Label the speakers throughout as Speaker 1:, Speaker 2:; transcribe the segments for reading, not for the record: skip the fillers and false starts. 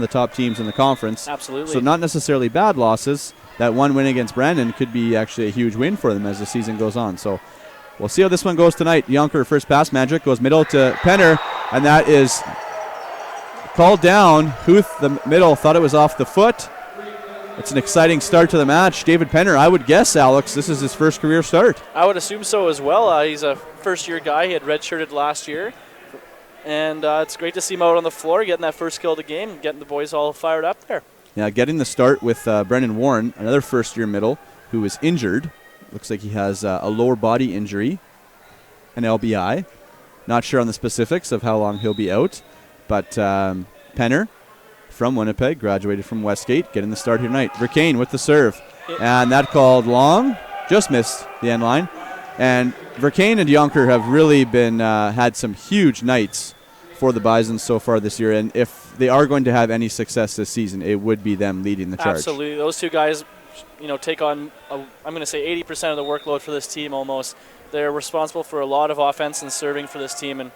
Speaker 1: the top teams in the conference.
Speaker 2: Absolutely.
Speaker 1: So not necessarily bad losses. That one win against Brandon could be actually a huge win for them as the season goes on. So we'll see how this one goes tonight. Yonker first pass, Magic goes middle to Penner, and that is called down. Huth, the middle, thought it was off the foot. It's an exciting start to the match. David Penner, I would guess, Alex, this is his first career start.
Speaker 2: I would assume so as well. He's a first-year guy. He had redshirted last year. And it's great to see him out on the floor, getting that first kill of the game, getting the boys all fired up there.
Speaker 1: Yeah, getting the start with Brendan Warren, another first-year middle, who is injured. Looks like he has a lower body injury, an LBI. Not sure on the specifics of how long he'll be out. But Penner from Winnipeg, graduated from Westgate, getting the start here tonight. Vercaine with the serve. And that called long, just missed the end line. And Vercaine and Yonker have really been had some huge nights for the Bisons so far this year. And if they are going to have any success this season, it would be them leading the charge.
Speaker 2: Absolutely. Those two guys, take on, I'm going to say 80% of the workload for this team almost. They're responsible for a lot of offense and serving for this team. And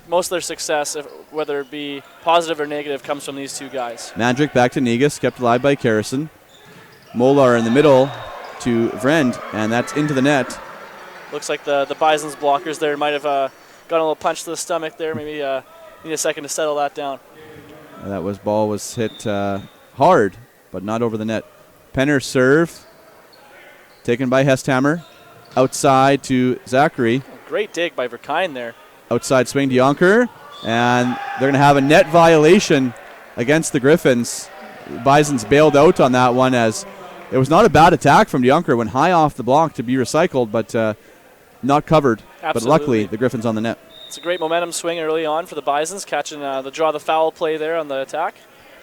Speaker 2: most of their success, whether it be positive or negative, comes from these two guys.
Speaker 1: Magic back to Negus, kept alive by Carrison. Molar in the middle to Vrend, and that's into the net.
Speaker 2: Looks like the Bison's blockers there might have gotten a little punch to the stomach there. Maybe need a second to settle that down.
Speaker 1: That ball was hit hard, but not over the net. Penner serve, taken by Hesthammer. Outside to Zachary.
Speaker 2: Great dig by Vercaine there.
Speaker 1: Outside swing to Yonker, and they're going to have a net violation against the Griffins. Bison's bailed out on that one, as it was not a bad attack from Yonker. Went high off the block to be recycled, but not covered.
Speaker 2: Absolutely.
Speaker 1: But luckily, the Griffins on the net.
Speaker 2: It's a great momentum swing early on for the Bisons, catching the foul play there on the attack.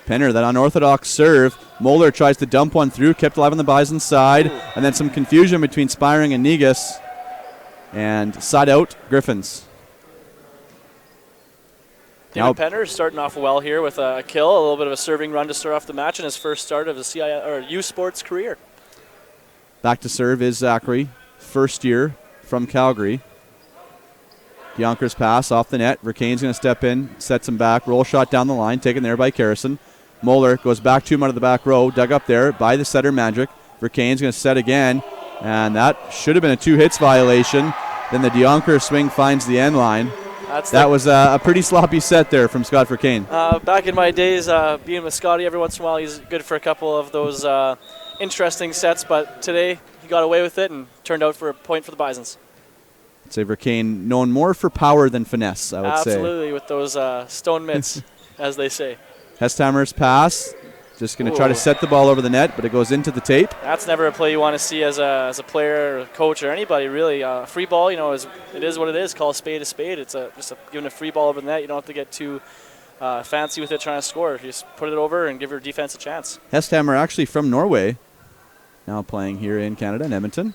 Speaker 1: Penner, that unorthodox serve. Moeller tries to dump one through, kept alive on the Bison side, and then some confusion between Spiring and Negus. And side out, Griffins.
Speaker 2: David Penner is starting off well here with a kill, a little bit of a serving run to start off the match in his first start of his U Sports career.
Speaker 1: Back to serve is Zachary, first year from Calgary. Yonker's pass off the net. Vercaine's going to step in, sets him back, roll shot down the line, taken there by Carrison. Moeller goes back to him out of the back row, dug up there by the setter Magic. Vercaine's going to set again, and that should have been a 2 hits violation. Then the Yonker swing finds the end line. That was a pretty sloppy set there from Scott Vercaine.
Speaker 2: Back in my days being with Scotty, every once in a while he's good for a couple of those interesting sets, but today he got away with it and turned out for a point for the Bisons.
Speaker 1: I'd say Vercaine known more for power than finesse, I would say.
Speaker 2: Absolutely, with those stone mitts, as they say.
Speaker 1: Hesthammer's pass, just going to try to set the ball over the net, but it goes into the tape.
Speaker 2: That's never a play you want to see as a player or a coach or anybody, really. Free ball, it is what it is. Call a spade a spade. It's just giving a free ball over the net. You don't have to get too fancy with it trying to score. You just put it over and give your defense a chance.
Speaker 1: Hesthammer actually from Norway, now playing here in Canada, in Edmonton.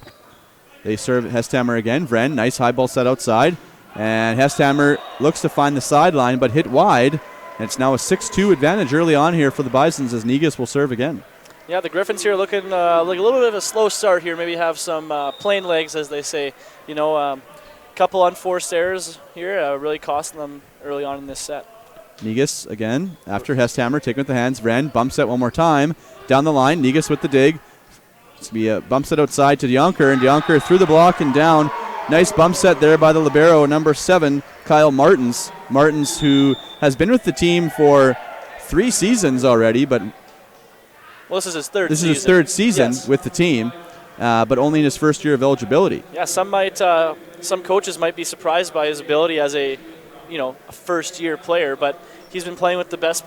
Speaker 1: They serve Hesthammer again. Vren, nice high ball set outside. And Hesthammer looks to find the sideline, but hit wide. And it's now a 6-2 advantage early on here for the Bisons as Negus will serve again.
Speaker 2: Yeah, the Griffins here looking like a little bit of a slow start here. Maybe have some plain legs, as they say. Couple unforced errors here really costing them early on in this set.
Speaker 1: Negus again after Hesthammer, taking with the hands. Vren bumps set one more time. Down the line, Negus with the dig. It's going to be a bump set outside to Yonker, and Yonker through the block and down. Nice bump set there by the libero, number 7, Kyle Martins. Martins, who has been with the team for 3 seasons already, but
Speaker 2: this is his third
Speaker 1: season. This is his third season with the team, but only in his first year of eligibility.
Speaker 2: Yeah, some coaches might be surprised by his ability as a first-year player, but he's been playing with the best,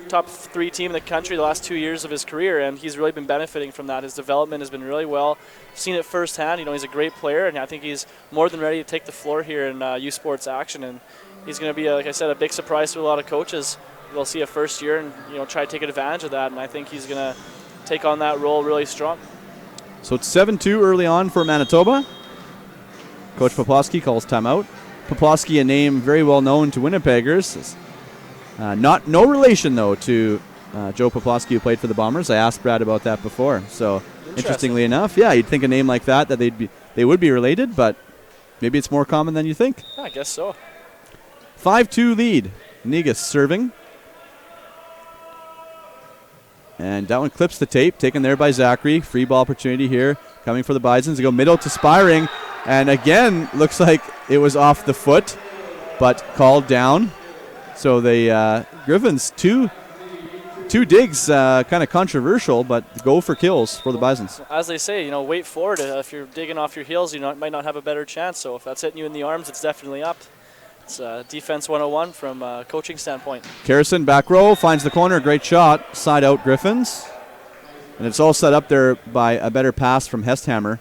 Speaker 2: top 3 team in the country the last 2 years of his career, and he's really been benefiting from that. His development has been really well. I've seen it firsthand. He's a great player, and I think he's more than ready to take the floor here in U Sports action, and he's going to be, like I said, a big surprise to a lot of coaches. They'll see a first year and try to take advantage of that, and I think he's going to take on that role really strong.
Speaker 1: So it's 7-2 early on for Manitoba. Coach Poplawski calls timeout. Poplawski, a name very well known to Winnipeggers. No relation, though, to Joe Poplawski, who played for the Bombers. I asked Brad about that before. So, interestingly enough, yeah, you'd think a name like that they would be related, but maybe it's more common than you think.
Speaker 2: I guess so.
Speaker 1: 5-2 lead. Negus serving. And that one clips the tape, taken there by Zachary. Free ball opportunity here, coming for the Bisons. They go middle to Spiring, and again, looks like it was off the foot, but called down. So the Griffins, two digs, kind of controversial, but go for kills for the Bisons.
Speaker 2: As they say, wait for it. If you're digging off your heels, might not have a better chance. So if that's hitting you in the arms, it's definitely up. It's defense 101 from a coaching standpoint.
Speaker 1: Carrison back row finds the corner, great shot, side out Griffins. And it's all set up there by a better pass from Hesthammer.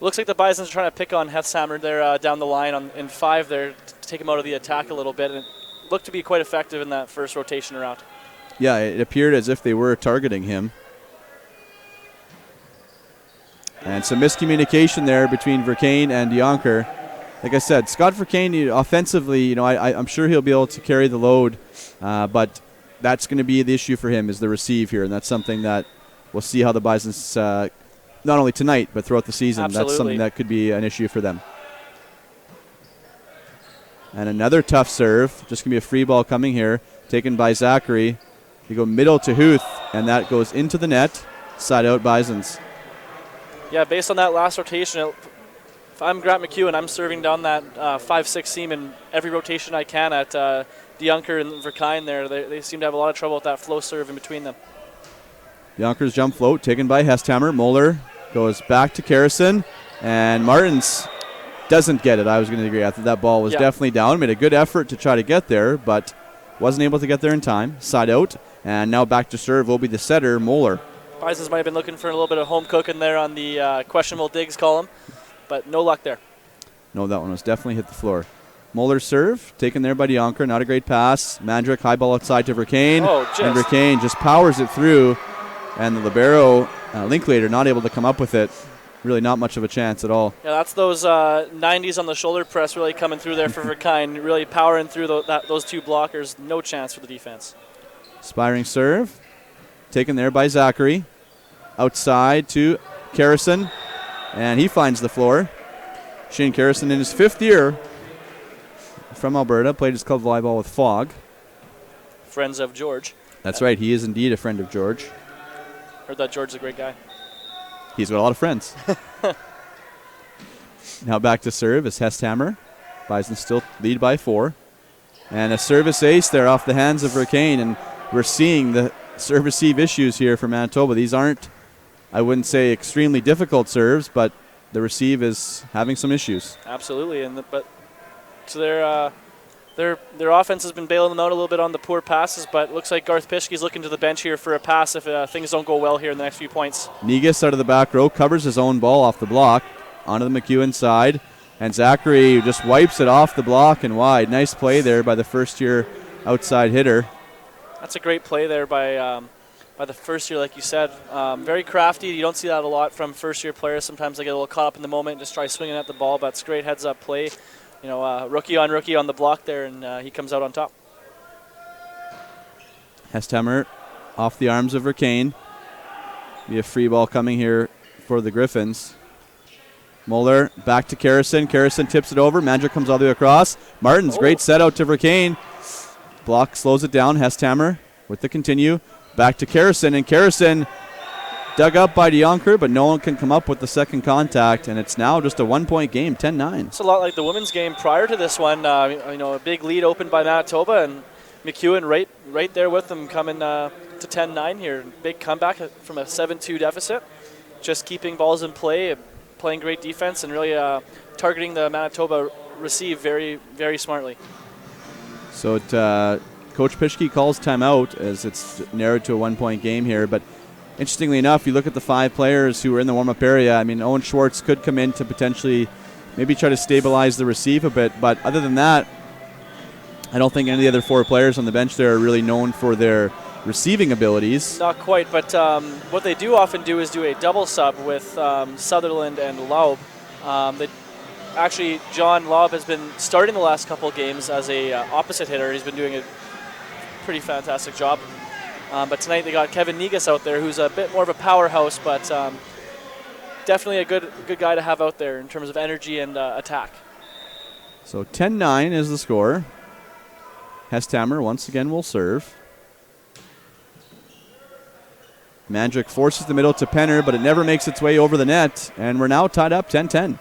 Speaker 2: Looks like the Bisons are trying to pick on Hesthammer there down the line in 5 there to take him out of the attack a little bit. And it looked to be quite effective in that first rotation around.
Speaker 1: Yeah, it appeared as if they were targeting him. And some miscommunication there between Vercain and Dionker. Like I said, Scott Vercain, offensively, I'm sure he'll be able to carry the load, but that's going to be the issue for him is the receive here, and that's something that we'll see how the Bisons, not only tonight, but throughout the season,
Speaker 2: Absolutely.
Speaker 1: That's something that could be an issue for them. And another tough serve, just going to be a free ball coming here, taken by Zachary. You go middle to Huth, and that goes into the net, side out Bisons.
Speaker 2: Yeah, based on that last rotation, if I'm Grant MacEwan, I'm serving down that 5-6 seam in every rotation I can at Dionker and Vercain there. They seem to have a lot of trouble with that flow serve in between them.
Speaker 1: Dionker's jump float taken by Hesthammer. Moeller goes back to Carrison, and Martins doesn't get it. I was going to agree. I thought that ball was definitely down. Made a good effort to try to get there, but wasn't able to get there in time. Side out, and now back to serve will be the setter, Moeller.
Speaker 2: Bisons might have been looking for a little bit of home cooking there on the questionable digs column, but no luck there.
Speaker 1: No, that one was definitely hit the floor. Moeller's serve, taken there by Dionker. Not a great pass. Mandrick, high ball outside to Vercain. And Vercain just powers it through, and the libero, Linklater, not able to come up with it. Really not much of a chance at all.
Speaker 2: Yeah, that's those 90s on the shoulder press really coming through there for Vercain, really powering through those two blockers. No chance for the defense.
Speaker 1: Spiring serve, taken there by Zachary. Outside to Carrison, and he finds the floor. Shane Carrison in his 5th year from Alberta, played his club volleyball with Fogg.
Speaker 2: Friends of George.
Speaker 1: That's right, he is indeed a friend of George.
Speaker 2: Heard that George's a great guy.
Speaker 1: He's got a lot of friends. Now back to serve is Hesthammer. Bison still lead by 4. And a service ace there off the hands of Vercain, and we're seeing the serve-receive issues here for Manitoba. These aren't, I wouldn't say, extremely difficult serves, but the receive is having some issues.
Speaker 2: Absolutely, so their offense has been bailing them out a little bit on the poor passes, but it looks like Garth Pischke's looking to the bench here for a pass if things don't go well here in the next few points.
Speaker 1: Negus out of the back row covers his own ball off the block onto the MacEwan side, and Zachary just wipes it off the block and wide. Nice play there by the first-year outside hitter.
Speaker 2: That's a great play there by the first year, like you said. Very crafty. You don't see that a lot from first-year players. Sometimes they get a little caught up in the moment and just try swinging at the ball, but it's great heads-up play. Rookie on rookie on the block there, and he comes out on top.
Speaker 1: Hesthammer off the arms of Vercain. Be a free ball coming here for the Griffins. Moeller back to Carrison. Carrison tips it over. Mandrick comes all the way across. Martins, great set out to Vercain. Block slows it down. Hesthammer with the continue. Back to Carrison, and Carrison dug up by Dionker, but no one can come up with the second contact, and it's now just a 1-point game, 10-9.
Speaker 2: It's a lot like the women's game prior to this one. A big lead opened by Manitoba, and MacEwan right there with them coming to 10-9 here. Big comeback from a 7-2 deficit. Just keeping balls in play, playing great defense, and really targeting the Manitoba receive very, very smartly.
Speaker 1: So Coach Pischke calls timeout as it's narrowed to a 1-point game here. But interestingly enough, you look at the 5 players who were in the warm-up area. I mean, Owen Schwartz could come in to potentially maybe try to stabilize the receive a bit. But other than that, I don't think any of the other 4 players on the bench there are really known for their receiving abilities.
Speaker 2: Not quite, but what they do often do is do a double sub with Sutherland and Laub. Actually, John Laub has been starting the last couple of games as a opposite hitter. He's been doing a pretty fantastic job. But tonight they got Kevin Negus out there, who's a bit more of a powerhouse, but definitely a good guy to have out there in terms of energy and attack.
Speaker 1: So 10-9 is the score. Hesthammer once again will serve. Mandrick forces the middle to Penner, but it never makes its way over the net, and we're now tied up 10-10.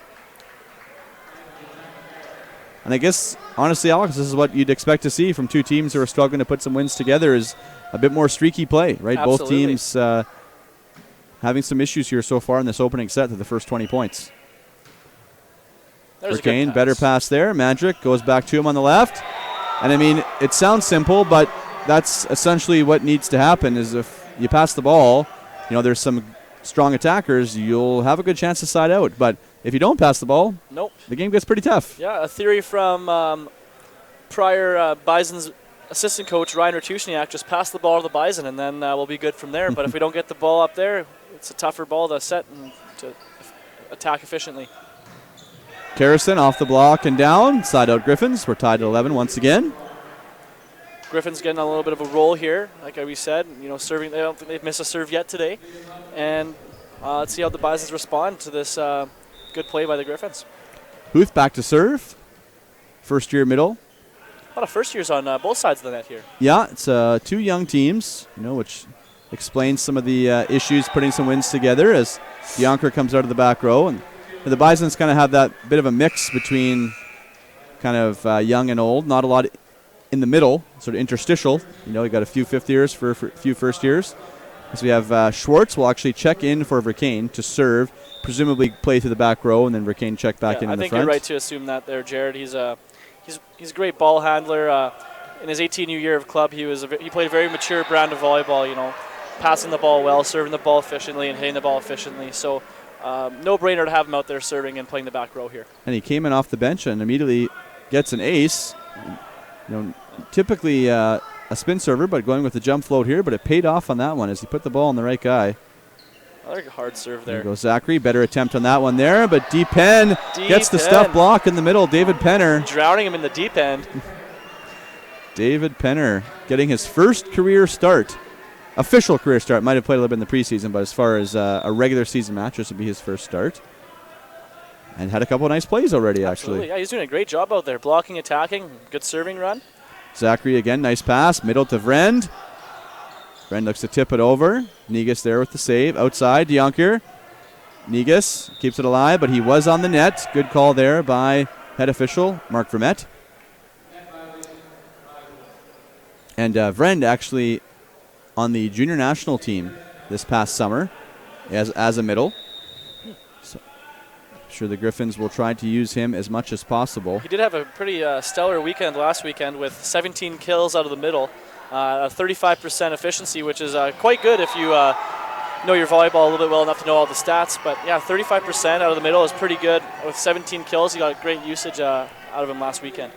Speaker 1: And I guess, honestly, Alex, this is what you'd expect to see from two teams who are struggling to put some wins together, is a bit more streaky play, right?
Speaker 2: Absolutely.
Speaker 1: Both teams having some issues here so far in this opening set to the first 20 points. Kane, better pass there. Mandrick goes back to him on the left. And, I mean, it sounds simple, but that's essentially what needs to happen is if you pass the ball, you know, there's some strong attackers, you'll have a good chance to side out. But if you don't pass the ball,
Speaker 2: nope,
Speaker 1: the game gets pretty tough.
Speaker 2: Yeah, a theory from prior Bison's assistant coach, Ryan Ratushniak, just pass the ball to the Bison, and then we'll be good from there. But if we don't get the ball up there, it's a tougher ball to set and to attack efficiently.
Speaker 1: Carrison off the block and down. Side out Griffins. We're tied at 11 once again.
Speaker 2: Griffins getting a little bit of a roll here, like we said. You know, serving. I don't think they've missed a serve yet today. And let's see how the Bisons respond to this good play by the Griffins.
Speaker 1: Huth back to serve. First year middle.
Speaker 2: A lot of first years on both sides of the net here.
Speaker 1: Yeah, it's two young teams, you know, which explains some of the issues putting some wins together as Yonker comes out of the back row. And the Bisons kind of have that bit of a mix between kind of young and old. Not a lot in the middle, sort of interstitial. You know, you got a few fifth years for a few first years. So we have Schwartz will actually check in for Vercaine to serve, presumably play to the back row, and then Vercaine check back in the front.
Speaker 2: I think you're right to assume that there, Jared. He's a great ball handler. In his 18th year of club, he played a very mature brand of volleyball. You know, passing the ball well, serving the ball efficiently, and hitting the ball efficiently. So, no brainer to have him out there serving and playing the back row here. And
Speaker 1: he came in off the bench and immediately gets an ace. You know, typically a spin server, but going with the jump float here. But it paid off on that one as he put the ball on the right guy.
Speaker 2: Another hard serve there.
Speaker 1: There goes Zachary. Better attempt on that one there, but deep end gets the stuff block in the middle. David Penner.
Speaker 2: Drowning him in the deep end.
Speaker 1: David Penner getting his first career start. Official career start. Might have played a little bit in the preseason, but as far as a regular season match, this would be his first start. And had a couple of nice plays already,
Speaker 2: Absolutely.
Speaker 1: actually.
Speaker 2: Yeah, he's doing a great job out there. Blocking, attacking, good serving run.
Speaker 1: Zachary again, nice pass. Middle to Vrend. Vrend looks to tip it over. Negus there with the save. Outside, Dionker. Negus keeps it alive, but he was on the net. Good call there by head official Mark Vermette. And Vrend actually on the junior national team this past summer as a middle. So I'm sure the Griffins will try to use him as much as possible.
Speaker 2: He did have a pretty stellar weekend last weekend with 17 kills out of the middle, a 35% efficiency, which is quite good if you know your volleyball a little bit well enough to know all the stats. But yeah, 35% out of the middle is pretty good. With 17 kills, he got great usage out of him last weekend.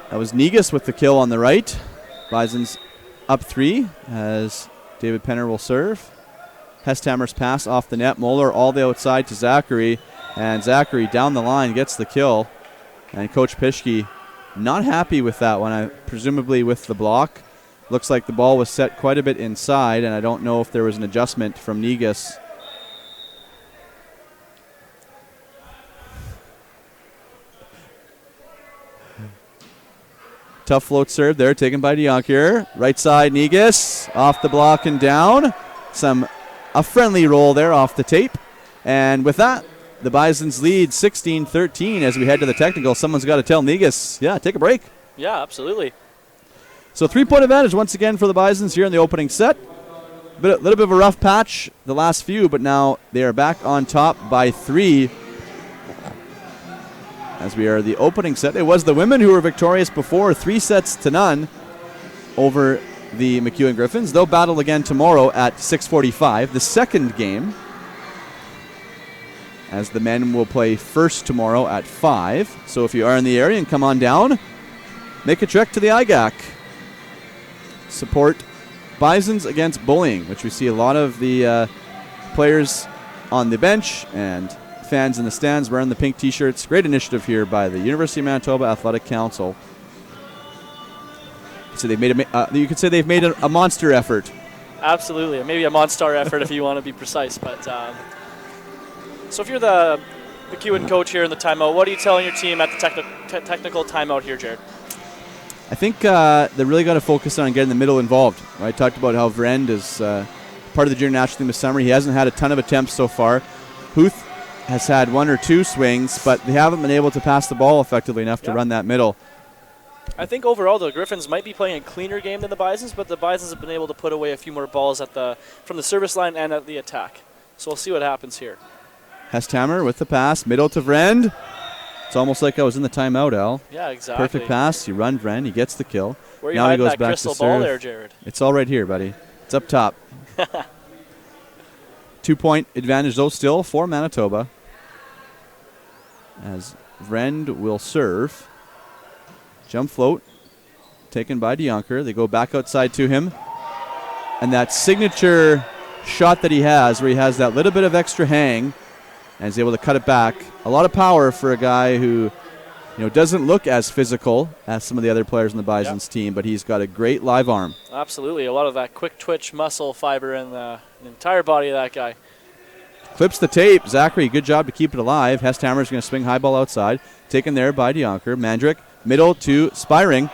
Speaker 1: That was Negus with the kill on the right. Bison's up 3 as David Penner will serve. Hesthammer's pass off the net. Moeller all the outside to Zachary. And Zachary down the line gets the kill. And Coach Pischke not happy with that one, presumably with the block. Looks like the ball was set quite a bit inside, and I don't know if there was an adjustment from Negus. Tough float serve there, taken by Dionker. Right side, Negus, off the block and down. A friendly roll there off the tape. And with that, the Bisons lead 16-13 as we head to the technical. Someone's got to tell Negus, yeah, take a break.
Speaker 2: Yeah, absolutely.
Speaker 1: So 3-point advantage once again for the Bisons here in the opening set. A little bit of a rough patch the last few, but now they are back on top by 3. As we are the opening set. It was the women who were victorious before, 3-0 over the MacEwan Griffins. They'll battle again tomorrow at 6:45, the second game, as the men will play first tomorrow at 5. So if you are in the area and come on down, make a trek to the IGAC. Support Bisons against bullying, which we see a lot of the players on the bench and fans in the stands wearing the pink t-shirts. Great initiative here by the University of Manitoba Athletic Council. So they've made you could say they've made a monster effort.
Speaker 2: Absolutely, maybe a monster effort if you want to be precise. But so if you're the MacEwan coach here in the timeout, what are you telling your team at the technical timeout here, Jared? I
Speaker 1: think they really got to focus on getting the middle involved. I talked about how Vrend is part of the junior national team this summer. He hasn't had a ton of attempts so far. Huth has had 1 or 2 swings, but they haven't been able to pass the ball effectively enough to run that middle.
Speaker 2: I think overall the Griffins might be playing a cleaner game than the Bisons, but the Bisons have been able to put away a few more balls from the service line and at the attack. So we'll see what happens here.
Speaker 1: Hesthammer with the pass, middle to Vrend. It's almost like I was in the timeout, Al.
Speaker 2: Yeah, exactly.
Speaker 1: Perfect pass. You run Vrend. He gets the kill.
Speaker 2: Where are you
Speaker 1: now
Speaker 2: hiding
Speaker 1: he goes
Speaker 2: that
Speaker 1: back
Speaker 2: crystal
Speaker 1: to
Speaker 2: ball
Speaker 1: serve.
Speaker 2: there, Jared?
Speaker 1: It's all right here, buddy. It's up top. 2-point advantage, though, still for Manitoba. As Vrend will serve. Jump float. Taken by DeJonker. They go back outside to him. And that signature shot that he has, where he has that little bit of extra hang, and is able to cut it back. A lot of power for a guy who, doesn't look as physical as some of the other players in the Bison's team, but he's got a great live arm.
Speaker 2: Absolutely. A lot of that quick twitch muscle fiber in the entire body of that guy.
Speaker 1: Clips the tape. Zachary, good job to keep it alive. Hesthammer's going to swing high ball outside. Taken there by DeJonker. Mandrick, middle to Spiring.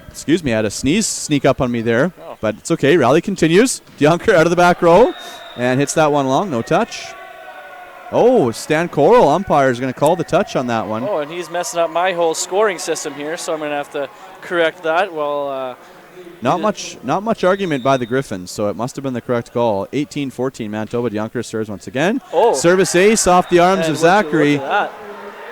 Speaker 1: Excuse me, I had a sneeze sneak up on me there, but it's okay. Rally continues. DeJonker out of the back row and hits that one long. No touch. Oh, Stan Coral, umpire, is going to call the touch on that one.
Speaker 2: Oh, and he's messing up my whole scoring system here, so I'm going to have to correct that. Well,
Speaker 1: not much argument by the Griffins, so it must have been the correct call. 18-14, Manitoba. DeJonker serves once again.
Speaker 2: Oh.
Speaker 1: Service ace off the arms of Zachary.
Speaker 2: Look at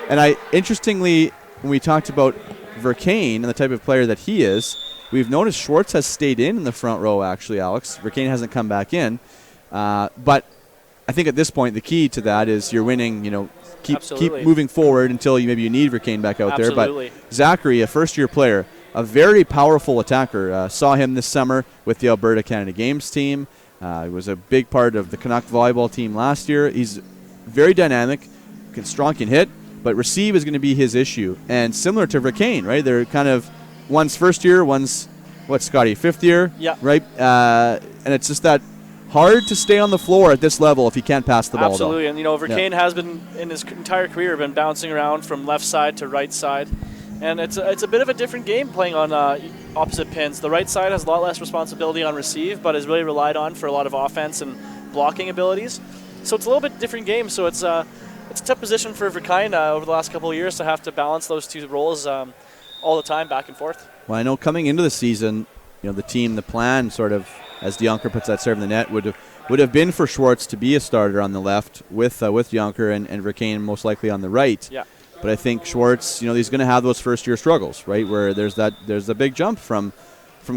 Speaker 2: that.
Speaker 1: And interestingly, when we talked about Vercain and the type of player that he is, we've noticed Schwartz has stayed in the front row, actually, Alex. Vercain hasn't come back in. But I think at this point the key to that is you're winning, keep moving forward until maybe you need Vercain back out there. But Zachary, a first-year player, a very powerful attacker. Saw him this summer with the Alberta Canada Games team. He was a big part of the Canuck volleyball team last year. He's very dynamic, strong, can hit, but receive is going to be his issue. And similar to Vercain, right? They're kind of one's first year, one's, Scotty, 5th year?
Speaker 2: Yeah.
Speaker 1: Right? And it's just that hard to stay on the floor at this level if you can't pass the ball.
Speaker 2: Absolutely, and Vercain has been, in his entire career, been bouncing around from left side to right side. And it's a bit of a different game playing on opposite pins. The right side has a lot less responsibility on receive, but is really relied on for a lot of offense and blocking abilities. So it's a little bit different game. So it's a tough position for Vercain over the last couple of years to have to balance those two roles all the time, back and forth.
Speaker 1: Well, I know coming into the season, the plan sort of, as DeJonker puts that serve in the net, would have been for Schwartz to be a starter on the left with DeJonker and Vercain most likely on the right.
Speaker 2: Yeah.
Speaker 1: But I think Schwartz, he's going to have those first-year struggles, right, where there's a big jump from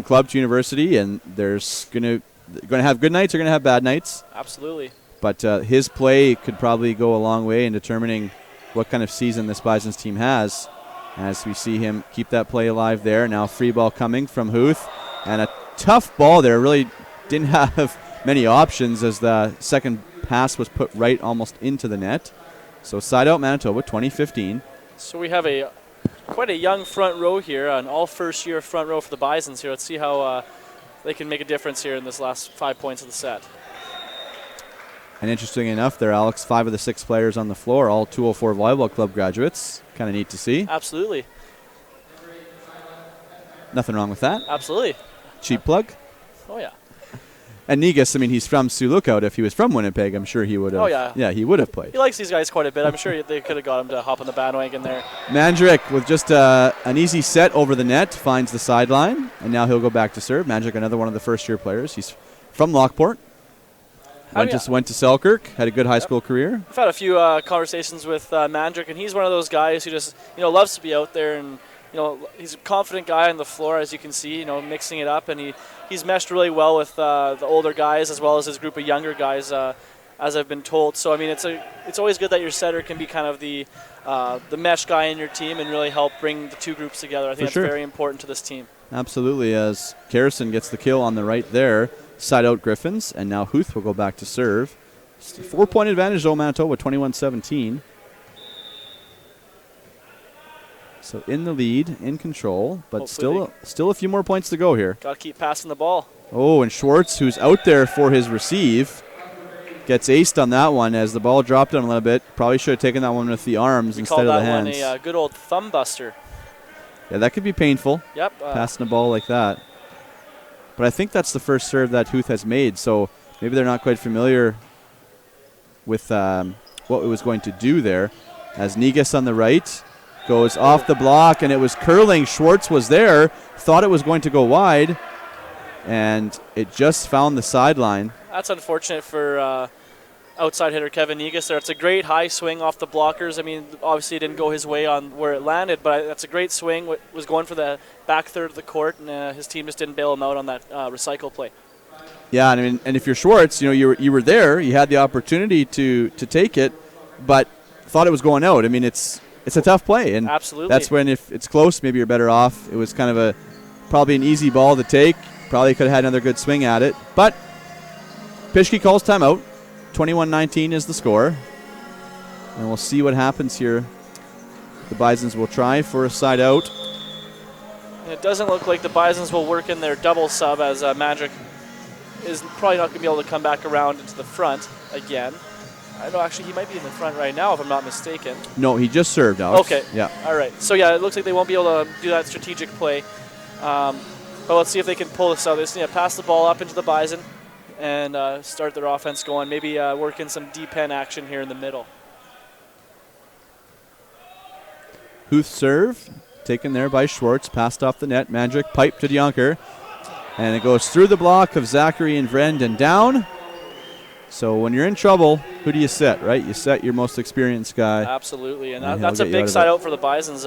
Speaker 1: club to university, and there's going to have good nights or going to have bad nights.
Speaker 2: Absolutely.
Speaker 1: But his play could probably go a long way in determining what kind of season this Bison's team has, as we see him keep that play alive there. Now free ball coming from Huth, and a tough ball there. Really didn't have many options as the second pass was put right almost into the net. So side out Manitoba, 20-15.
Speaker 2: So we have quite a young front row here, an all first-year front row for the Bisons here. Let's see how they can make a difference here in this last 5 points of the set.
Speaker 1: And interesting enough there, Alex, 5 of the 6 players on the floor, all 204 Volleyball Club graduates. Kind of neat to see.
Speaker 2: Absolutely.
Speaker 1: Nothing wrong with that.
Speaker 2: Absolutely.
Speaker 1: Cheap plug.
Speaker 2: Oh, yeah.
Speaker 1: And Negus, he's from Sioux Lookout. If he was from Winnipeg, I'm sure he would have.
Speaker 2: Oh, yeah.
Speaker 1: Yeah, he would have played.
Speaker 2: He likes these guys quite a bit. I'm sure they could have got him to hop on the bandwagon there.
Speaker 1: Mandrick with just an easy set over the net, finds the sideline, and now he'll go back to serve. Mandrick, another one of the first-year players. He's from Lockport. Went to Selkirk, had a good high school career.
Speaker 2: I've had a few conversations with Mandrick, and he's one of those guys who just loves to be out there, and he's a confident guy on the floor, as you can see, mixing it up, and he's meshed really well with the older guys as well as his group of younger guys, as I've been told. So it's always good that your setter can be kind of the mesh guy in your team and really help bring the two groups together. I think that's very important to this team. Absolutely,
Speaker 1: as Kerrison gets the kill on the right there. Side out Griffins, and now Huth will go back to serve. 4-point advantage, though, Manitoba, 21-17. So in the lead, in control, but still a few more points to go here.
Speaker 2: Got to keep passing the ball.
Speaker 1: Oh, and Schwartz, who's out there for his receive, gets aced on that one as the ball dropped him a little bit. Probably should have taken that one with the arms instead of the hands.
Speaker 2: We call that one a good old thumb buster.
Speaker 1: Yeah, that could be painful.
Speaker 2: Yep.
Speaker 1: Passing the ball like that. but I think that's the first serve that Huth has made, so maybe they're not quite familiar with what it was going to do there. As Negus on the right goes off the block, and it was curling. Schwartz was there, thought it was going to go wide, and it just found the sideline.
Speaker 2: That's unfortunate for outside hitter Kevin Negus there. It's a great high swing off the blockers. I mean, obviously it didn't go his way on where it landed, but that's a great swing. Was going for the back third of the court, and his team just didn't bail him out on that recycle play.
Speaker 1: Yeah, and I mean, and if you're Schwartz, you were there, you had the opportunity to take it, but thought it was going out. I mean, it's a tough play, and
Speaker 2: absolutely,
Speaker 1: that's when if it's close, maybe you're better off. It was kind of probably an easy ball to take. Probably could have had another good swing at it, but Pischke calls timeout. 21-19 is the score, and we'll see what happens here. The Bisons will try for a side out.
Speaker 2: And it doesn't look like the Bisons will work in their double sub, as Magic is probably not going to be able to come back around into the front again. I know, actually, he might be in the front right now, if I'm not mistaken.
Speaker 1: No, he just served, Alex.
Speaker 2: Okay.
Speaker 1: Yeah.
Speaker 2: All right. So, yeah, it looks like they won't be able to do that strategic play. But let's see if they can pull this out. They just need to pass the ball up into the Bison and start their offense going. Maybe work in some D-pen action here in the middle.
Speaker 1: Huth serve, taken there by Schwartz, passed off the net. Magic pipe to DeJonker, and it goes through the block of Zachary and Vrend and down. So when you're in trouble, who do you set, right? You set your most experienced guy.
Speaker 2: Absolutely, and that's a big side out for the Bisons.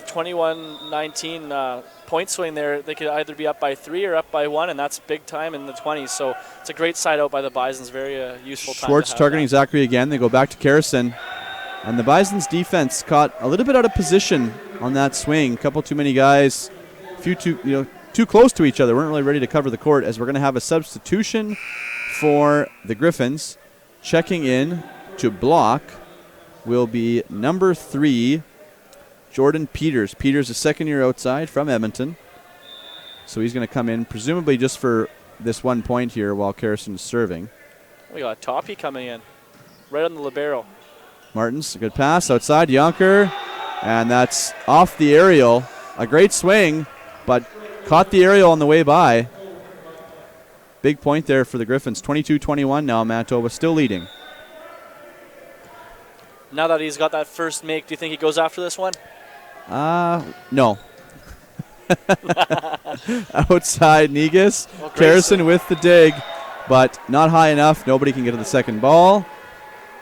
Speaker 2: 21-19 point swing there. They could either be up by 3 or up by 1, and that's big time in the 20s. So it's a great side out by the Bisons. Very useful time.
Speaker 1: Schwartz targeting Zachary again. They go back to Karrason. And the Bison's defense caught a little bit out of position on that swing. A couple too many guys, too close to each other. Weren't really ready to cover the court, as we're going to have a substitution for the Griffins. Checking in to block will be number 3, Jordan Peters. Peters, a second year outside from Edmonton. So he's going to come in, presumably just for this 1 point here while Karrason is serving.
Speaker 2: We got Toppy coming in, right on the libero.
Speaker 1: Martins, a good pass outside, Jonker, and that's off the aerial. A great swing, but caught the aerial on the way by. Big point there for the Griffins. 22-21 now, Manitoba still leading.
Speaker 2: Now that he's got that first make, do you think he goes after this one?
Speaker 1: No. Outside Negus.
Speaker 2: Well,
Speaker 1: Karrason with the dig, but not high enough. Nobody can get to the second ball.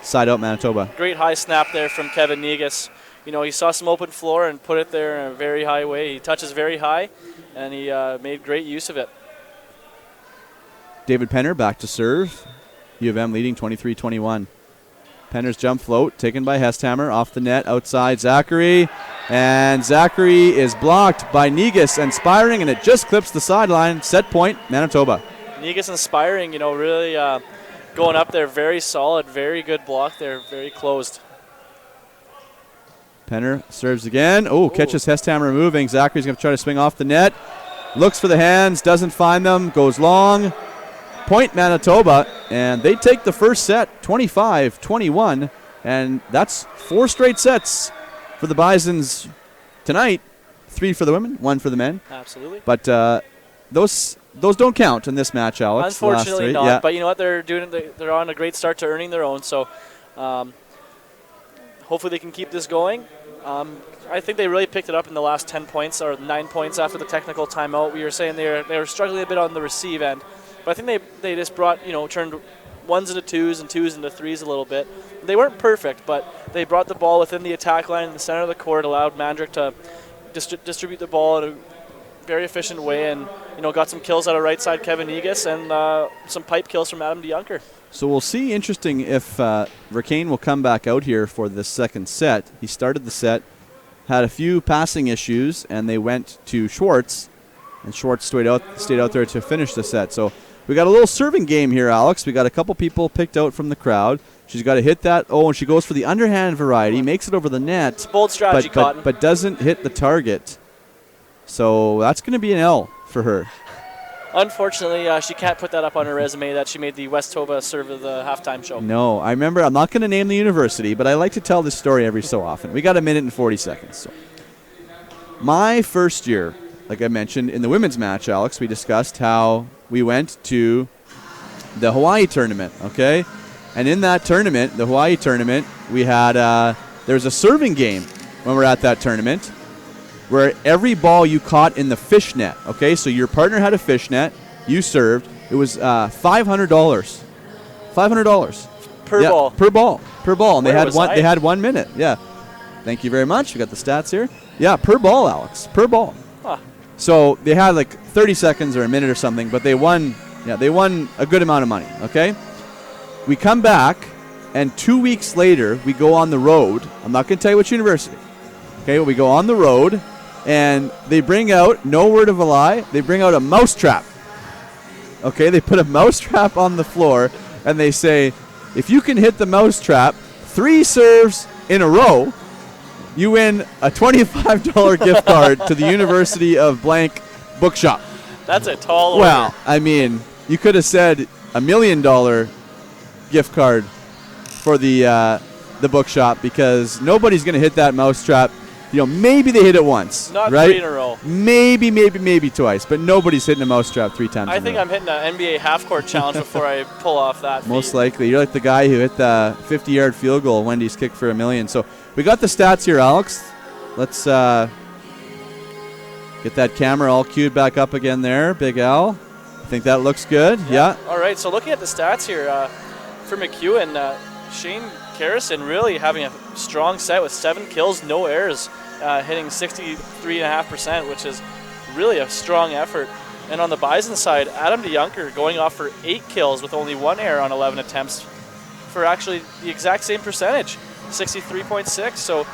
Speaker 1: Side out Manitoba.
Speaker 2: Great high snap there from Kevin Negus. He saw some open floor and put it there in a very high way. He touches very high, and he made great use of it.
Speaker 1: David Penner back to serve. U of M leading 23-21. Penner's jump float taken by Hesthammer off the net outside Zachary, and Zachary is blocked by Negus and Spiring, and it just clips the sideline. Set point Manitoba.
Speaker 2: Negus and Spiring, really going up there, very solid, very good block there, very closed.
Speaker 1: Penner serves again. Catches Hesthammer moving. Zachary's going to try to swing off the net. Looks for the hands, doesn't find them, goes long. Point Manitoba, and they take the first set, 25-21, and that's 4 straight sets for the Bisons tonight. 3 for the women, 1 for the men.
Speaker 2: Absolutely.
Speaker 1: But those don't count in this match, Alex.
Speaker 2: Unfortunately not.
Speaker 1: Yeah.
Speaker 2: But you know what? They're on a great start to earning their own. So hopefully they can keep this going. I think they really picked it up in the last 10 points or 9 points after the technical timeout. We were saying they were struggling a bit on the receive end. But I think they just turned 1s into 2s and 2s into 3s a little bit. They weren't perfect, but they brought the ball within the attack line in the center of the court, allowed Mandrick to distribute the ball in a very efficient way, and got some kills out of right side Kevin Negus and some pipe kills from Adam DeJonker.
Speaker 1: So we'll see. Interesting if Vercain will come back out here for the second set. He started the set, had a few passing issues, and they went to Schwartz, and Schwartz stayed out there to finish the set. So we got a little serving game here, Alex. We got a couple people picked out from the crowd. She's got to hit that. And she goes for the underhand variety, makes it over the net.
Speaker 2: It's bold strategy, Cotton.
Speaker 1: But doesn't hit the target. So that's going to be an L for her.
Speaker 2: Unfortunately, she can't put that up on her resume that she made the Westoba serve of the halftime show.
Speaker 1: No, I remember. I'm not going to name the university, but I like to tell this story every so often. We got 1 minute and 40 seconds. So. My first year like I mentioned in the women's match, Alex, we discussed how we went to the Hawaii tournament, okay? And in that tournament, the Hawaii tournament, we had there was a serving game when we were at that tournament where every ball you caught in the fish net, okay? So your partner had a fish net, you served. It was $500. $500
Speaker 2: Per ball.
Speaker 1: Per ball. And
Speaker 2: Where
Speaker 1: they had
Speaker 2: was
Speaker 1: one.
Speaker 2: I?
Speaker 1: They had 1 minute. Yeah. Thank you very much. We got the stats here. Yeah, per ball, Alex. Per ball.
Speaker 2: Huh.
Speaker 1: So they had like 30 seconds or a minute or something, but they won. Yeah, they won a good amount of money. Okay. We come back, and 2 weeks later, we go on the road. I'm not going to tell you which university. Okay, but we go on the road, and they bring out, no word of a lie, they bring out a mousetrap. Okay, they put a mousetrap on the floor, and they say, if you can hit the mousetrap 3 serves in a row, you win a $25 gift card to the University of Blank bookshop.
Speaker 2: That's a tall order.
Speaker 1: Well, I mean, you could have said $1 million gift card for the bookshop, because nobody's going to hit that mousetrap. You know, maybe they hit it once,
Speaker 2: Not
Speaker 1: right?
Speaker 2: 3 in a row.
Speaker 1: Maybe twice, but nobody's hitting a mousetrap 3 times.
Speaker 2: I
Speaker 1: in a
Speaker 2: think
Speaker 1: row.
Speaker 2: I'm hitting an NBA half-court challenge before I pull off that
Speaker 1: Most
Speaker 2: feat.
Speaker 1: likely. You're like the guy who hit the 50-yard field goal Wendy's kicked for $1 million. So we got the stats here, Alex. Let's get that camera all queued back up again there, Big Al. I think that looks good. Yeah.
Speaker 2: All right, so looking at the stats here, for MacEwan, Shane Carrison really having a strong set with 7 kills, no errors, hitting 63.5%, which is really a strong effort. And on the Bison side, Adam DeJonker going off for 8 kills with only 1 error on 11 attempts for actually the exact same percentage, 63.6. So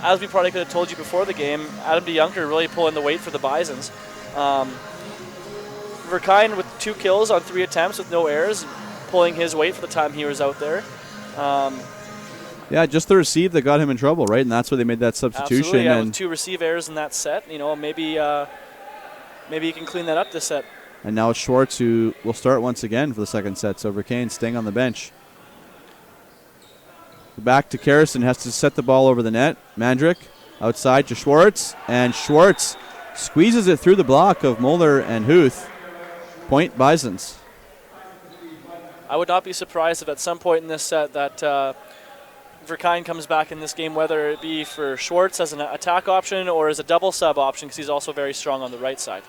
Speaker 2: as we probably could have told you before the game, Adam DeJonker really pulling the weight for the Bisons. Verkine with 2 kills on 3 attempts with no errors, pulling his weight for the time he was out there.
Speaker 1: Yeah, just the receive that got him in trouble, right? And that's where they made that substitution.
Speaker 2: Absolutely, yeah,
Speaker 1: and
Speaker 2: with 2 receive errors in that set. You know, maybe he can clean that up this set.
Speaker 1: And now it's Schwartz who will start once again for the second set. So Verkane staying on the bench. Back to Carrison, has to set the ball over the net. Mandrick outside to Schwartz, and Schwartz squeezes it through the block of Moeller and Huth. Point Bisons.
Speaker 2: I would not be surprised if at some point in this set that Verkine comes back in this game, whether it be for Schwartz as an attack option or as a double sub option, because he's also very strong on the right side.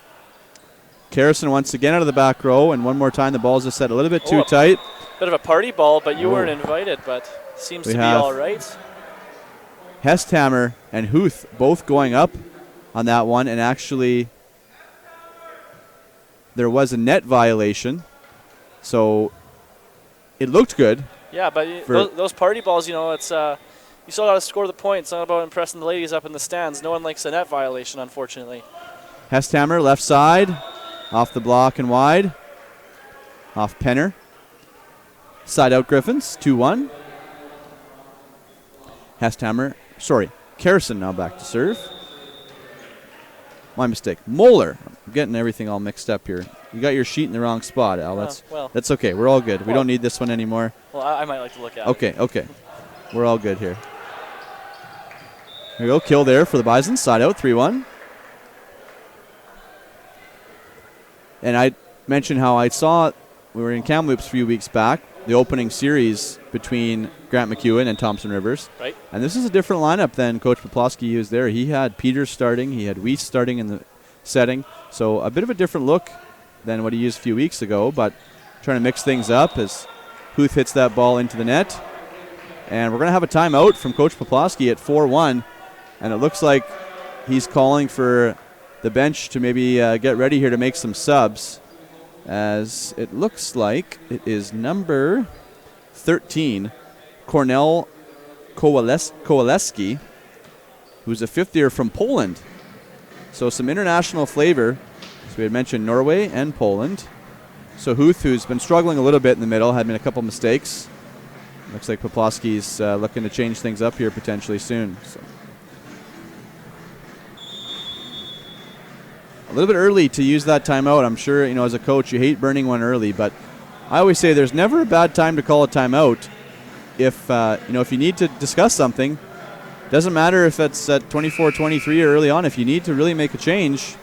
Speaker 1: Carrison once again out of the back row, and one more time the ball's just set a little bit too tight.
Speaker 2: Bit of a party ball, but you weren't invited, but seems to be all right.
Speaker 1: Hesthammer and Huth both going up on that one, and actually there was a net violation, so it looked good.
Speaker 2: Yeah, but those party balls, you know, it's you still got to score the points. It's not about impressing the ladies up in the stands. No one likes a net violation, unfortunately.
Speaker 1: Hesthammer left side, off the block and wide, off Penner. Side out Griffins, 2-1. Carrison now back to serve. My mistake. Moeller. I'm getting everything all mixed up here. You got your sheet in the wrong spot, Al. That's okay. We're all good. We don't need this one anymore.
Speaker 2: Well, I might like to look at it.
Speaker 1: Okay. We're all good here. There we go. Kill there for the Bison. Side out, 3-1. And I mentioned how we were in Kamloops a few weeks back, the opening series between Grant MacEwan and Thompson Rivers.
Speaker 2: Right. And
Speaker 1: this is a different lineup than Coach Poplawski used there. He had Peters starting. He had Weiss starting in the setting. So a bit of a different look than what he used a few weeks ago, but trying to mix things up as Huth hits that ball into the net. And we're going to have a timeout from Coach Poplawski at 4-1. And it looks like he's calling for the bench to maybe get ready here to make some subs, as it looks like it is number 13, Cornel Kowaleski, who's a fifth year from Poland. So some international flavor. So we had mentioned Norway and Poland. So Huth, who's been struggling a little bit in the middle, had made a couple mistakes. Looks like Poplawski's looking to change things up here potentially soon. So. A little bit early to use that timeout. I'm sure, as a coach, you hate burning one early, but I always say there's never a bad time to call a timeout. If you need to discuss something, doesn't matter if it's at 24-23 or early on. If you need to really make a change,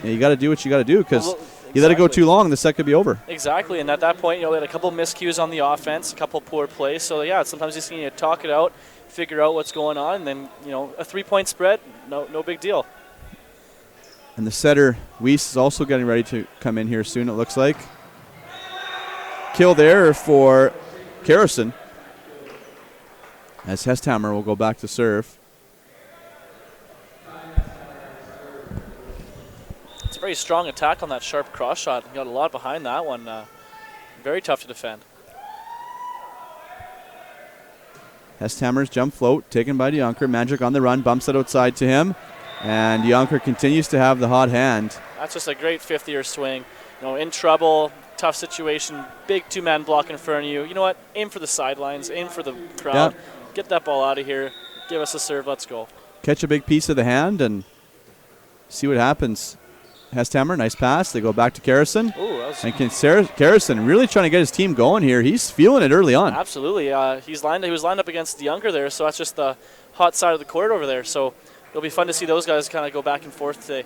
Speaker 1: you got to do what you got to do, because you let it go too long, the set could be over.
Speaker 2: Exactly, and at that point, they had a couple miscues on the offense, a couple poor plays. So yeah, sometimes you just need to talk it out, figure out what's going on, and then a 3-point spread, no big deal.
Speaker 1: And the setter Weiss is also getting ready to come in here soon. It looks like kill there for Karrason, as Hesthammer will go back to serve.
Speaker 2: It's a very strong attack on that sharp cross shot. Got a lot behind that one. Very tough to defend.
Speaker 1: Hesthammer's jump float taken by DeJonker. Magic on the run, bumps it outside to him. And DeJonker continues to have the hot hand.
Speaker 2: That's just a great fifth-year swing. In trouble, tough situation, big two-man block in front of you. You know what? Aim for the sidelines, aim for the crowd.
Speaker 1: Yep.
Speaker 2: Get that ball out of here. Give us a serve. Let's go.
Speaker 1: Catch a big piece of the hand and see what happens. Hesthammer, nice pass. They go back to Karrason. And Karrason really trying to get his team going here. He's feeling it early on.
Speaker 2: Absolutely. He was lined up against DeJonker there, so that's just the hot side of the court over there. So it'll be fun to see those guys kind of go back and forth today.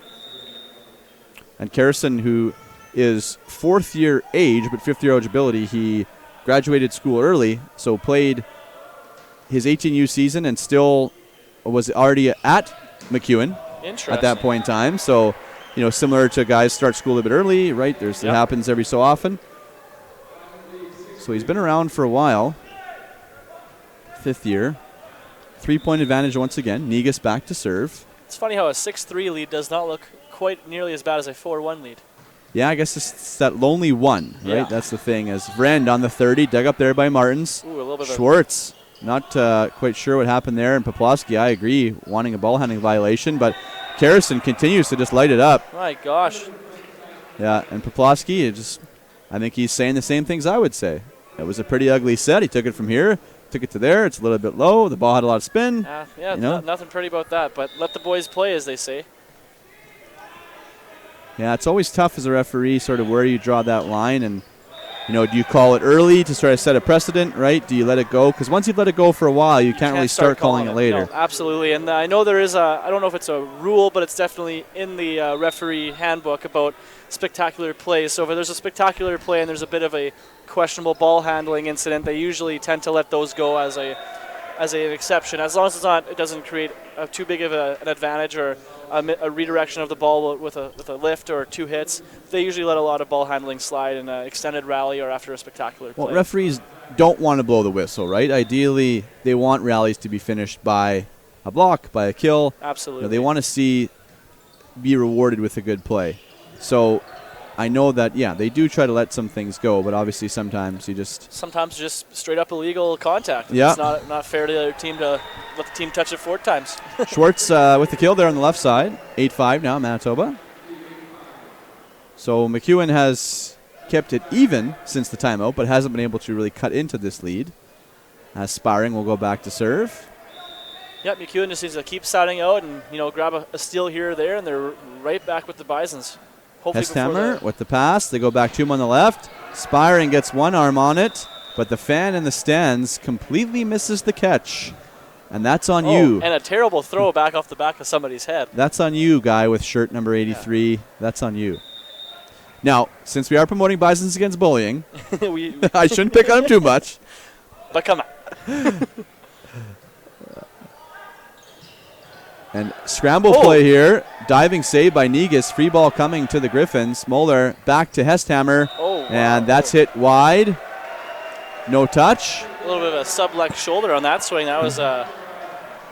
Speaker 1: And Karrason, who is fourth-year age but fifth-year eligibility, he graduated school early, so played his 18U season and still was already at MacEwan at that point in time. So, similar to guys start school a bit early, right? It happens every so often. So he's been around for a while. Fifth year. 3-point advantage once again. Negus back to serve.
Speaker 2: It's funny how a 6-3 lead does not look quite nearly as bad as a 4-1 lead.
Speaker 1: Yeah, I guess it's that lonely one, right?
Speaker 2: Yeah.
Speaker 1: That's the thing. As Vrend on the 30, dug up there by Martins.
Speaker 2: Ooh, a little bit
Speaker 1: Schwartz, not quite sure what happened there. And Poplawski, I agree, wanting a ball handling violation. But Karrason continues to just light it up.
Speaker 2: My gosh.
Speaker 1: Yeah, and Poplawski, I think he's saying the same things I would say. It was a pretty ugly set. He took it from here, took it to there. It's a little bit low. The ball had a lot of spin.
Speaker 2: Nothing pretty about that. But let the boys play, as they say.
Speaker 1: Yeah, it's always tough as a referee, sort of where you draw that line. And, do you call it early to try to set a precedent, right? Do you let it go? Because once you've let it go for a while, you can't really start calling it later.
Speaker 2: No, absolutely. And I know there is I don't know if it's a rule, but it's definitely in the referee handbook about spectacular plays. So if there's a spectacular play and there's a bit of a questionable ball handling incident, they usually tend to let those go as an exception, as long as it doesn't create too big of an advantage or a redirection of the ball with a lift or 2 hits. They usually let a lot of ball handling slide in an extended rally or after a spectacular play.
Speaker 1: Well, referees don't want to blow the whistle, right? Ideally, they want rallies to be finished by a block, by a kill.
Speaker 2: Absolutely.
Speaker 1: They want to be rewarded with a good play. So I know that, they do try to let some things go, but obviously sometimes
Speaker 2: just straight up illegal contact.
Speaker 1: Yeah.
Speaker 2: It's not fair to the other team to let the team touch it 4 times.
Speaker 1: Schwartz with the kill there on the left side. 8-5 now, Manitoba. So MacEwan has kept it even since the timeout, but hasn't been able to really cut into this lead. As Sparring will go back to serve.
Speaker 2: Yep, MacEwan just needs to keep siding out and grab a steal here or there, and they're right back with the Bisons.
Speaker 1: Hesthammer with the pass. They go back to him on the left. Spiring gets one arm on it, but the fan in the stands completely misses the catch. And that's on you.
Speaker 2: And a terrible throw back off the back of somebody's head.
Speaker 1: That's on you, guy with shirt number 83. Yeah. That's on you. Now, since we are promoting Bisons Against Bullying, I shouldn't pick on him too much.
Speaker 2: But come on.
Speaker 1: And scramble play here. Diving save by Negus. Free ball coming to the Griffins. Moeller back to Hesthammer.
Speaker 2: Oh, wow.
Speaker 1: And that's hit wide. No touch.
Speaker 2: A little bit of a sublect shoulder on that swing. That was a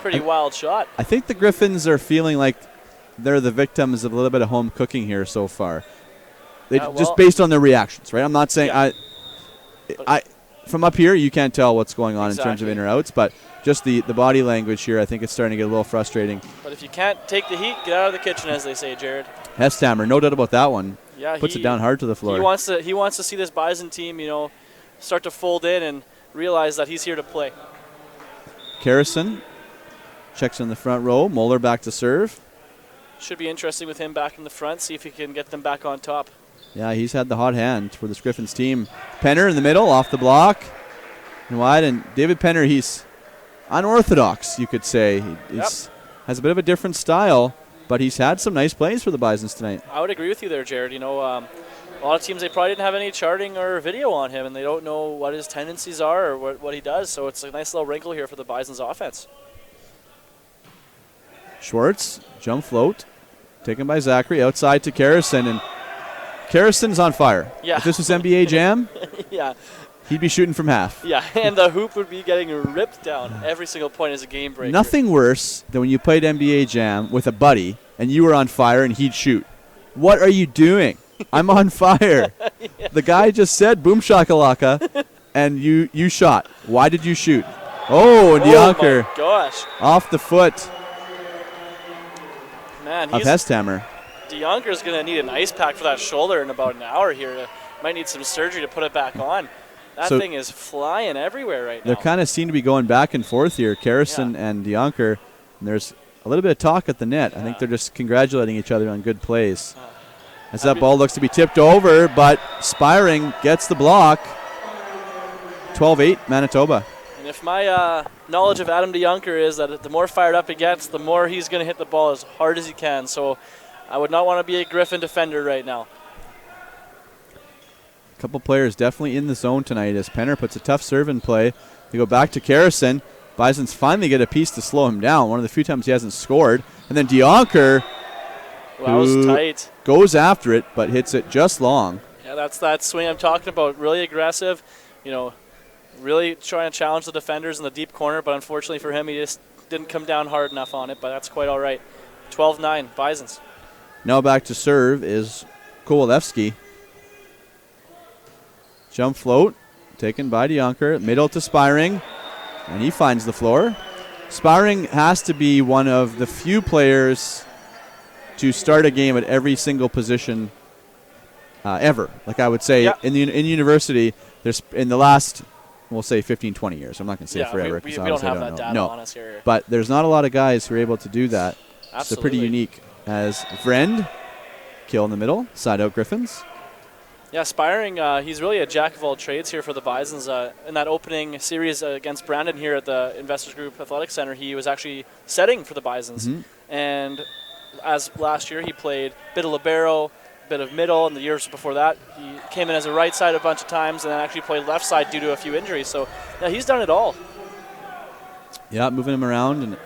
Speaker 2: pretty wild shot.
Speaker 1: I think the Griffins are feeling like they're the victims of a little bit of home cooking here so far. Just based on their reactions, right? I'm not saying I from up here you can't tell what's going on in terms of in or outs, but just the body language here, I think it's starting to get a little frustrating.
Speaker 2: But if you can't take the heat, get out of the kitchen, as they say, Jared.
Speaker 1: Hesthammer, no doubt about that one.
Speaker 2: Yeah,
Speaker 1: puts it down hard to the floor.
Speaker 2: He wants to see this Bison team, start to fold in and realize that he's here to play.
Speaker 1: Karrason checks in the front row. Moeller back to serve.
Speaker 2: Should be interesting with him back in the front. See if he can get them back on top.
Speaker 1: Yeah, he's had the hot hand for this Griffins team. Penner in the middle, off the block and wide. And David Penner, he's unorthodox, you could say. He has a bit of a different style, but he's had some nice plays for the Bisons tonight.
Speaker 2: I would agree with you there, Jared. You know, a lot of teams, they probably didn't have any charting or video on him, and they don't know what his tendencies are or what he does. So it's a nice little wrinkle here for the Bisons offense.
Speaker 1: Schwartz, jump float, taken by Zachary, outside to Karrason, and Karrason's on fire.
Speaker 2: Yeah.
Speaker 1: If this was NBA Jam,
Speaker 2: yeah,
Speaker 1: he'd be shooting from half.
Speaker 2: yeah, and the hoop would be getting ripped down every single point as a game breaker.
Speaker 1: Nothing worse than when you played NBA Jam with a buddy and you were on fire and he'd shoot. What are you doing? I'm on fire.
Speaker 2: Yeah.
Speaker 1: The guy just said boom shakalaka, and you shot. Why did you shoot? Oh, and Yonker.
Speaker 2: Oh my gosh.
Speaker 1: Off the foot
Speaker 2: Man,
Speaker 1: of Hesthammer.
Speaker 2: DeYonker's going to need an ice pack for that shoulder in about an hour here. Might need some surgery to put it back on. That thing is flying everywhere right now.
Speaker 1: They kind of seem to be going back and forth here, Karrason and DeYonker. And there's a little bit of talk at the net. I think they're just congratulating each other on good plays. As that ball looks to be tipped over, but Spiring gets the block. 12-8 Manitoba.
Speaker 2: And if my knowledge of Adam DeYonker is that the more fired up he gets, the more he's going to hit the ball as hard as he can. So I would not want to be a Griffin defender right now.
Speaker 1: A couple players definitely in the zone tonight as Penner puts a tough serve in play. They go back to Karrason. Bisons finally get a piece to slow him down. One of the few times he hasn't scored. And then DeYonker,
Speaker 2: that was tight,
Speaker 1: goes after it but hits it just long.
Speaker 2: Yeah, that's that swing I'm talking about. Really aggressive, you know, really trying to challenge the defenders in the deep corner, but unfortunately for him, he just didn't come down hard enough on it, but that's quite all right. 12-9, Bisons.
Speaker 1: Now back to serve is Kowalewski. Jump float, taken by DeYonker. Middle to Spiring, and he finds the floor. Spiring has to be one of the few players to start a game at every single position ever. Like I would say, in university, there's in the last, we'll say 15, 20 years. I'm not going to say forever.
Speaker 2: We don't have that data on us here.
Speaker 1: But there's not a lot of guys who are able to do that.
Speaker 2: Absolutely.
Speaker 1: It's pretty unique. As Vrend, kill in the middle, side out Griffins.
Speaker 2: Yeah, Spiring, he's really a jack of all trades here for the Bisons. In that opening series against Brandon here at the Investors Group Athletic Center, he was actually setting for the Bisons. And as last year, he played a bit of libero, a bit of middle, and the years before that, he came in as a right side a bunch of times and then actually played left side due to a few injuries. So, yeah, he's done it all.
Speaker 1: Yeah, moving him around and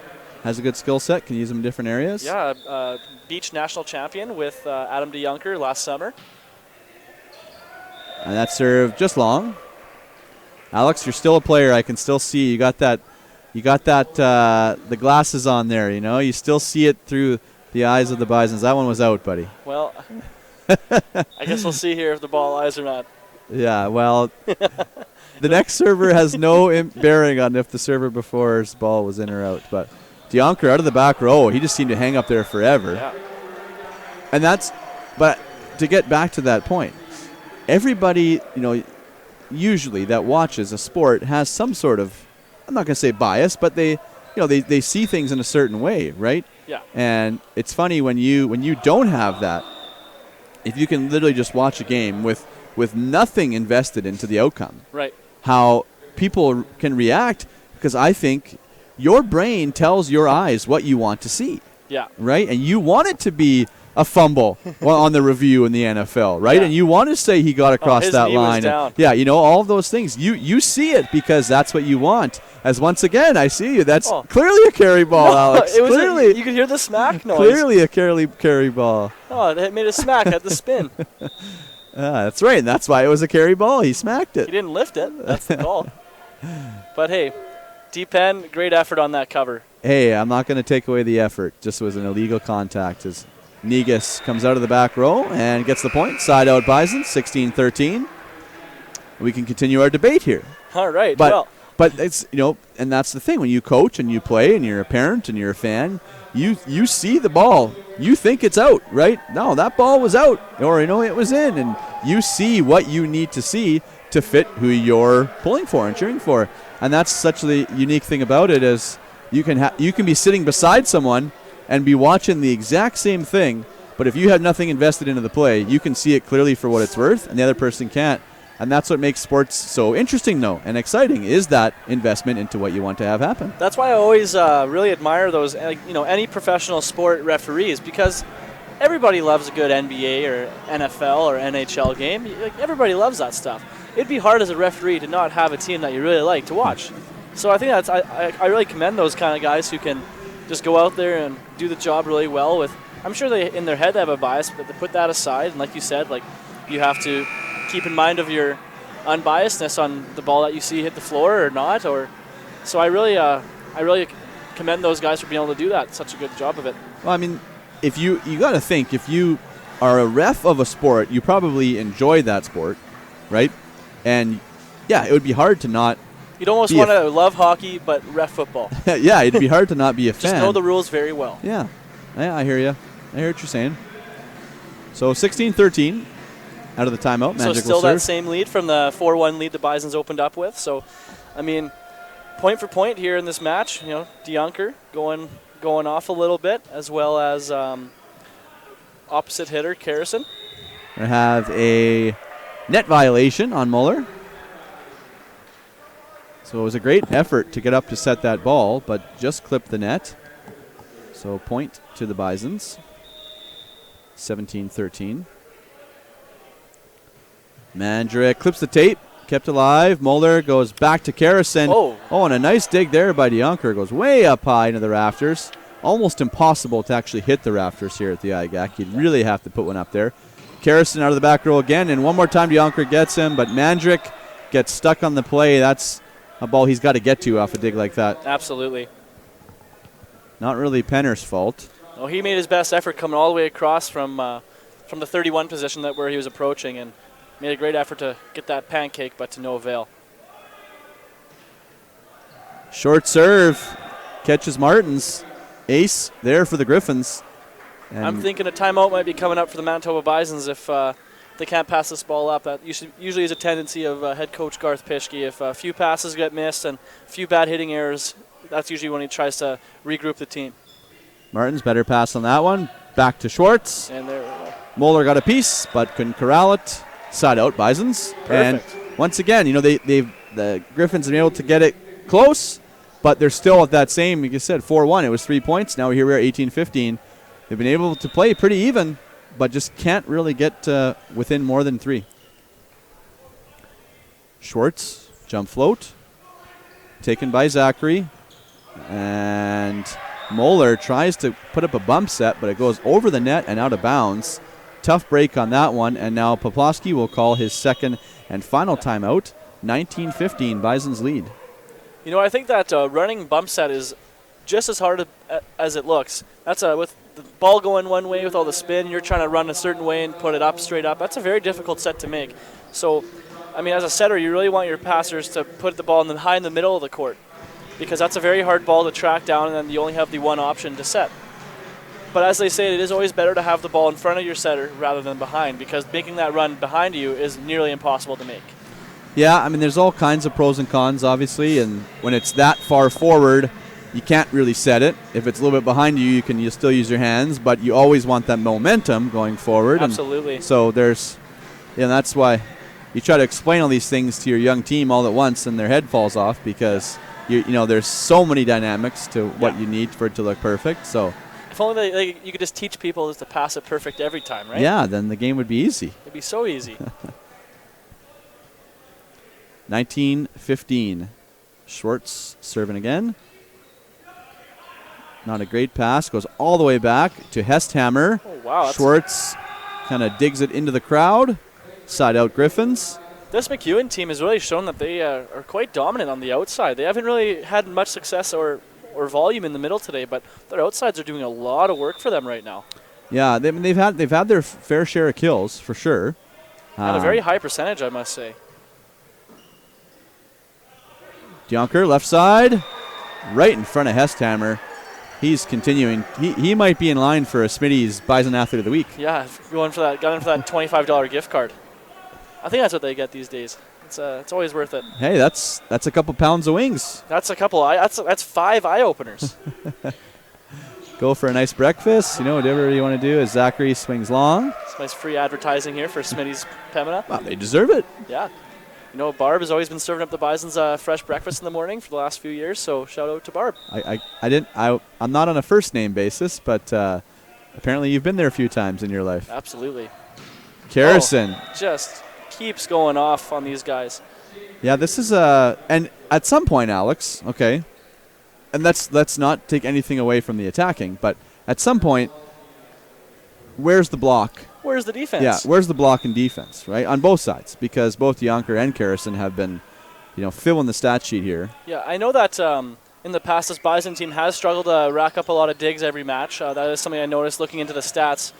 Speaker 1: has a good skill set, can use him in different areas.
Speaker 2: Yeah, beach national champion with Adam DeYonker last summer.
Speaker 1: And that serve just long. Alex, you're still a player. I can still see you got that. The glasses on there. You know, you still see it through the eyes of the Bisons. That one was out, buddy.
Speaker 2: Well, I guess we'll see here if the ball lies or not.
Speaker 1: Yeah. Well, the next server has no bearing on if the server before's ball was in or out. But DeYonker out of the back row, he just seemed to hang up there forever.
Speaker 2: Yeah.
Speaker 1: And but to get back to that point. Everybody, usually that watches a sport has some sort of, I'm not going to say bias, but they see things in a certain way, right?
Speaker 2: Yeah.
Speaker 1: And it's funny when you don't have that, if you can literally just watch a game with nothing invested into the outcome,
Speaker 2: right?
Speaker 1: How people can react, because I think your brain tells your eyes what you want to see.
Speaker 2: Yeah.
Speaker 1: Right? And you want it to be a fumble on the review in the NFL, right?
Speaker 2: Yeah.
Speaker 1: And you want to say he got across
Speaker 2: his
Speaker 1: that
Speaker 2: knee
Speaker 1: line.
Speaker 2: was down.
Speaker 1: Yeah, all of those things. You see it because that's what you want. As once again, I see you. That's clearly a carry ball, Alex.
Speaker 2: It was
Speaker 1: clearly.
Speaker 2: You could hear the smack noise.
Speaker 1: Clearly a carry ball.
Speaker 2: Oh, it made a smack at the spin.
Speaker 1: That's right. And that's why it was a carry ball. He smacked it.
Speaker 2: He didn't lift it. That's the call. But, hey, D-Pen, great effort on that cover.
Speaker 1: Hey, I'm not going to take away the effort. Just was an illegal contact as Negus comes out of the back row and gets the point. Side out Bison, 16-13. We can continue our debate here.
Speaker 2: All right.
Speaker 1: But it's, and that's the thing. When you coach and you play and you're a parent and you're a fan, you see the ball. You think it's out, right? No, that ball was out. Or, it was in. And you see what you need to see to fit who you're pulling for and cheering for. And that's such the unique thing about it is you can be sitting beside someone and be watching the exact same thing, but if you have nothing invested into the play, you can see it clearly for what it's worth, and the other person can't. And that's what makes sports so interesting, though, and exciting, is that investment into what you want to have happen.
Speaker 2: That's why I always really admire those, any professional sport referees, because everybody loves a good NBA or NFL or NHL game. Everybody loves that stuff. It'd be hard as a referee to not have a team that you really like to watch. So I think I really commend those kind of guys who can just go out there and do the job really well. I'm sure they in their head they have a bias, but they put that aside. And like you said, you have to keep in mind of your unbiasedness on the ball that you see hit the floor or not. So I really commend those guys for being able to do that. Such a good job of it.
Speaker 1: Well, I mean, if you got to think, if you are a ref of a sport, you probably enjoy that sport, right? And yeah, it would be hard to not.
Speaker 2: You'd almost want to love hockey, but ref football.
Speaker 1: Yeah, it'd be hard to not be a fan.
Speaker 2: Just know the rules very well.
Speaker 1: Yeah, I hear you. I hear what you're saying. So 16-13 out of the timeout. Magic
Speaker 2: so still
Speaker 1: will serve.
Speaker 2: that same lead from the 4-1 lead the Bisons opened up with. So, I mean, point for point here in this match. DeJonker going off a little bit, as well as opposite hitter Karrason.
Speaker 1: We have a net violation on Muller. So it was a great effort to get up to set that ball, but just clipped the net. So point to the Bisons. 17-13. Mandrick clips the tape, kept alive. Muller goes back to Karrason. Oh, and a nice dig there by DeJonker. Goes way up high into the rafters. Almost impossible to actually hit the rafters here at the IGAC. You'd really have to put one up there. Karrason out of the back row again, and one more time DeJonker gets him, but Mandrick gets stuck on the play. That's a ball he's got to get to off a dig like that.
Speaker 2: Absolutely.
Speaker 1: Not really Penner's fault.
Speaker 2: Well, he made his best effort coming all the way across from the 31 position where he was approaching, and made a great effort to get that pancake, but to no avail.
Speaker 1: Short serve. Catches Martins. Ace there for the Griffins. And
Speaker 2: I'm thinking a timeout might be coming up for the Manitoba Bisons if they can't pass this ball up. That usually is a tendency of head coach Garth Pischke. If a few passes get missed and a few bad hitting errors, that's usually when he tries to regroup the team.
Speaker 1: Martins better pass on that one. Back to Schwartz.
Speaker 2: And there we go.
Speaker 1: Muller got a piece, but couldn't corral it. Side out, Bisons.
Speaker 2: Perfect.
Speaker 1: And once again, the Griffins have been able to get it close, but they're still at that same, like you said, 4-1. It was 3 points. Now here we are, 18-15. They've been able to play pretty even, but just can't really get within more than 3. Schwartz, jump float, taken by Zachary, and Muller tries to put up a bump set, but it goes over the net and out of bounds. Tough break on that one, and now Poplawski will call his second and final timeout. 19-15, Bison's lead.
Speaker 2: I think that running bump set is just as hard as it looks. That's with the ball going one way with all the spin, you're trying to run a certain way and put it up straight up. That's a very difficult set to make. So, I mean, as a setter, you really want your passers to put the ball high in the middle of the court, because that's a very hard ball to track down, and then you only have the one option to set. But as they say, it is always better to have the ball in front of your setter rather than behind, because making that run behind you is nearly impossible to make.
Speaker 1: Yeah, I mean, there's all kinds of pros and cons, obviously, and when it's that far forward, you can't really set it. If it's a little bit behind you, you still use your hands, but you always want that momentum going forward.
Speaker 2: Absolutely.
Speaker 1: And so that's why you try to explain all these things to your young team all at once, and their head falls off, because there's so many dynamics to what you need for it to look perfect. So
Speaker 2: if only you could just teach people just to pass it perfect every time, right?
Speaker 1: Yeah, then the game would be easy.
Speaker 2: It'd be so easy.
Speaker 1: 19-15. Schwartz serving again. Not a great pass. Goes all the way back to Hesthammer.
Speaker 2: Oh, wow.
Speaker 1: Schwartz kind of digs it into the crowd. Side out Griffins.
Speaker 2: This MacEwan team has really shown that they are quite dominant on the outside. They haven't really had much success or volume in the middle today, but their outsides are doing a lot of work for them right now.
Speaker 1: Yeah, they've had their fair share of kills for sure.
Speaker 2: At a very high percentage, I must say.
Speaker 1: DeJonker, left side, right in front of Hesthammer. He's continuing. He might be in line for a Smitty's Bison Athlete of the Week.
Speaker 2: Yeah, got in for that $25 gift card. I think that's what they get these days. It's always worth it.
Speaker 1: Hey, that's a couple pounds of wings.
Speaker 2: That's a couple. That's 5 eye openers.
Speaker 1: Go for a nice breakfast. Whatever you want to do. As Zachary swings long.
Speaker 2: It's nice free advertising here for Smitty's Pembina.
Speaker 1: Wow, they deserve it.
Speaker 2: Yeah. Barb has always been serving up the Bison's fresh breakfast in the morning for the last few years, so shout out to Barb.
Speaker 1: I'm not on a first name basis, but apparently you've been there a few times in your life.
Speaker 2: Absolutely.
Speaker 1: Karrason
Speaker 2: just keeps going off on these guys.
Speaker 1: Yeah, this is and at some point, Alex, okay, and let's not take anything away from the attacking, but at some point, where's the block?
Speaker 2: Where's the defense?
Speaker 1: Yeah, where's the block and defense, right? On both sides, because both Jonker and Karrason have been, filling the stat sheet here.
Speaker 2: Yeah, I know that in the past this Bison team has struggled to rack up a lot of digs every match. That is something I noticed looking into the stats.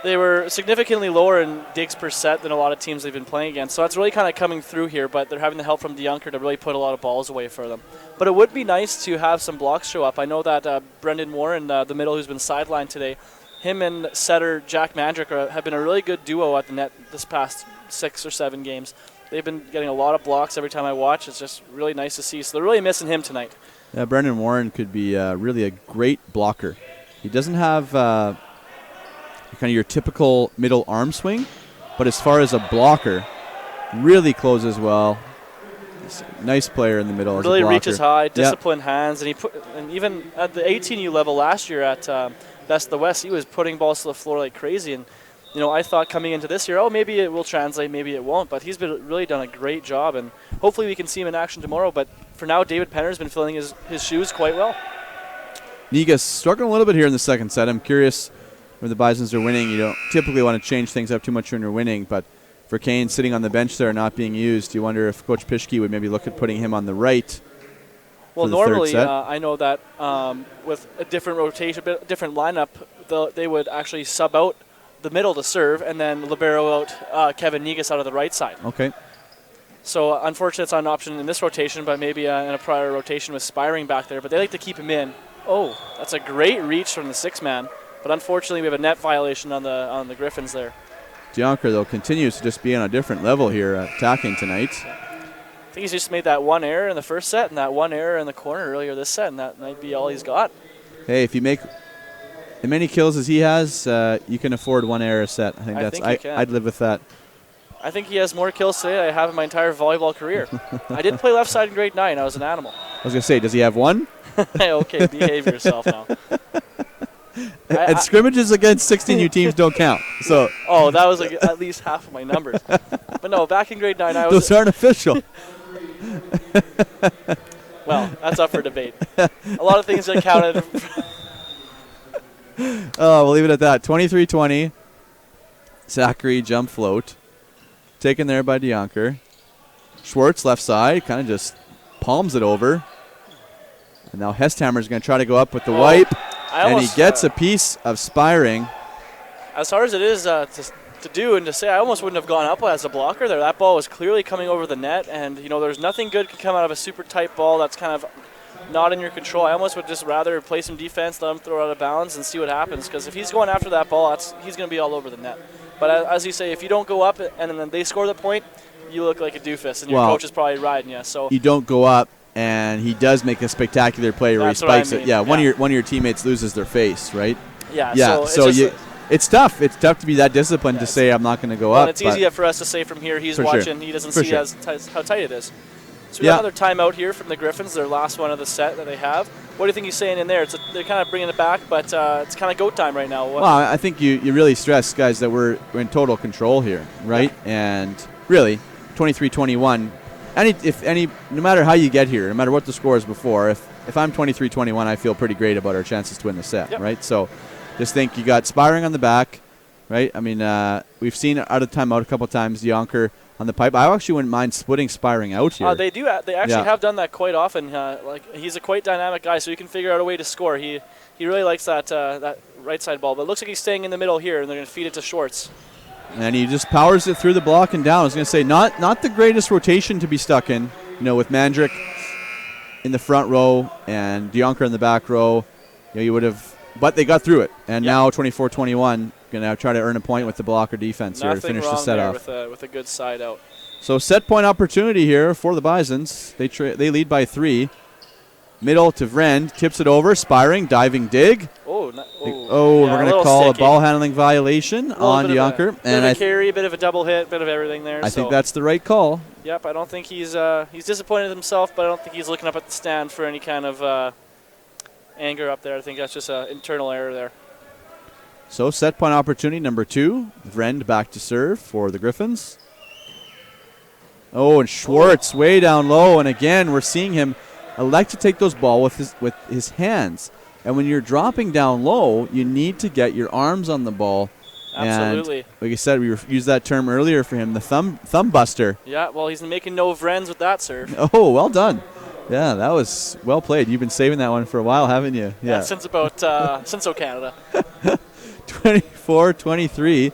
Speaker 2: They were significantly lower in digs per set than a lot of teams they've been playing against. So that's really kind of coming through here, but they're having the help from Jonker to really put a lot of balls away for them. But it would be nice to have some blocks show up. I know that Brendan Warren, the middle who's been sidelined today, him and setter Jack Mandrick have been a really good duo at the net this past 6 or 7 games. They've been getting a lot of blocks every time I watch. It's just really nice to see. So they're really missing him tonight.
Speaker 1: Yeah, Brendan Warren could be really a great blocker. He doesn't have kind of your typical middle arm swing, but as far as a blocker, really closes well. He's a nice player in the middle.
Speaker 2: Really
Speaker 1: as a blocker.
Speaker 2: Reaches high, disciplined hands, and even at the 18U level last year at Best of the West, he was putting balls to the floor like crazy. And I thought coming into this year, maybe it will translate, maybe it won't. But he's really done a great job, and hopefully we can see him in action tomorrow. But for now, David Penner's been filling his shoes quite well.
Speaker 1: Niga's struggling a little bit here in the second set. I'm curious when the Bisons are winning. You don't typically want to change things up too much when you're winning, but for Kane sitting on the bench there not being used, you wonder if Coach Pischke would maybe look at putting him on the right.
Speaker 2: Well, normally I know that with a different rotation, different lineup, they would actually sub out the middle to serve and then libero out Kevin Negus out of the right side.
Speaker 1: Okay.
Speaker 2: So unfortunately it's not an option in this rotation, but maybe in a prior rotation with Spiring back there. But they like to keep him in. Oh, that's a great reach from the 6-man. But unfortunately we have a net violation on the Griffins there.
Speaker 1: Jonker, though, continues to just be on a different level here attacking tonight.
Speaker 2: I think he's just made that one error in the first set and that one error in the corner earlier this set, and that might be all he's got.
Speaker 1: Hey, if you make as many kills as he has, you can afford one error a set. I think I'd live with that.
Speaker 2: I think he has more kills today than I have in my entire volleyball career. I did play left side in grade 9. I was an animal.
Speaker 1: I was going to say, does he have one?
Speaker 2: Okay, behave yourself now.
Speaker 1: And scrimmages against 16U teams don't count. So.
Speaker 2: Oh, that was at least half of my numbers. But no, back in grade 9, I was.
Speaker 1: Those aren't official.
Speaker 2: Well, that's up for debate. A lot of things that counted.
Speaker 1: Oh, we'll leave it at that. 23-20. Zachary jump float. Taken there by Jonker. Schwartz left side, kind of just palms it over. And now Hesthammer's going to try to go up with the wipe. And he gets a piece of Spiring.
Speaker 2: As hard as it is to do and to say, I almost wouldn't have gone up as a blocker there. That ball was clearly coming over the net, and there's nothing good can come out of a super tight ball that's kind of not in your control. I almost would just rather play some defense, let him throw out of bounds, and see what happens. Because if he's going after that ball, he's going to be all over the net. But as you say, if you don't go up and then they score the point, you look like a doofus, and your coach is probably riding you. So
Speaker 1: you don't go up, and he does make a spectacular play where he spikes it. Yeah, one of your teammates loses their face, right?
Speaker 2: Yeah.
Speaker 1: So it's tough. It's tough to be that disciplined to say I'm not going to go up.
Speaker 2: And it's easy for us to say from here he's watching. He doesn't see how tight it is. So we got another timeout here from the Griffins, their last one of the set that they have. What do you think he's saying in there? They're kind of bringing it back, but it's kind of go time right now.
Speaker 1: Well, I think you really stress, guys, that we're in total control here, right? Yeah. And really, 23-21. No matter how you get here, no matter what the score is before, if I'm 23-21, I feel pretty great about our chances to win the set, right? So just think you got Spiring on the back, right? I mean, we've seen out of timeout a couple times, Jonker on the pipe. I actually wouldn't mind splitting Spiring out here.
Speaker 2: They do. They actually have done that quite often. He's a quite dynamic guy, so you can figure out a way to score. He really likes that right side ball, but it looks like he's staying in the middle here, and they're going to feed it to Schwartz.
Speaker 1: And he just powers it through the block and down. I was going to say, not the greatest rotation to be stuck in, with Mandrick in the front row and Jonker in the back row. You would have, but they got through it. And now 24-21, going to try to earn a point with the blocker defense here to finish the set off.
Speaker 2: With a good side out.
Speaker 1: So set point opportunity here for the Bisons. They lead by 3. Middle to Vrend, tips it over, Spiring, diving dig. Oh,
Speaker 2: Yeah,
Speaker 1: we're
Speaker 2: a
Speaker 1: going to
Speaker 2: little
Speaker 1: call
Speaker 2: sticky.
Speaker 1: a ball handling violation on Jonker.
Speaker 2: Bit of a carry, bit of a double hit, bit of everything there.
Speaker 1: I think that's the right call.
Speaker 2: Yep, I don't think he's disappointed in himself, but I don't think he's looking up at the stand for any kind of anger up there. I think that's just an internal error there.
Speaker 1: So set point opportunity number 2. Vrend back to serve for the Griffins. Oh, and Schwartz way down low, and again we're seeing him elect to take those ball with his hands. And when you're dropping down low, you need to get your arms on the ball.
Speaker 2: Absolutely.
Speaker 1: And like I said, we used that term earlier for him, the thumb buster.
Speaker 2: Yeah, well, he's making no Vrens with that serve.
Speaker 1: Oh, well done. Yeah, that was well played. You've been saving that one for a while, haven't you?
Speaker 2: Yeah, since since Canada.
Speaker 1: 24-23.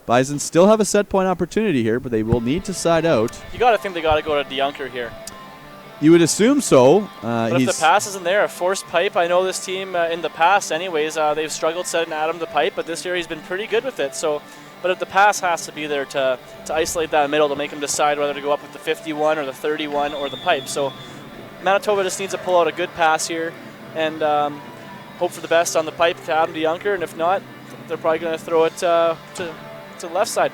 Speaker 1: Bison still have a set point opportunity here, but they will need to side out.
Speaker 2: You got to think they got to go to DeJonker here.
Speaker 1: You would assume so.
Speaker 2: But if the pass isn't there, a forced pipe, I know this team in the past anyways, they've struggled setting Adam the pipe, but this year he's been pretty good with it. So, but if the pass has to be there to isolate that middle to make him decide whether to go up with the 51 or the 31 or the pipe. So Manitoba just needs to pull out a good pass here and hope for the best on the pipe to Adam DeJonker, and if not, they're probably going to throw it to the left side.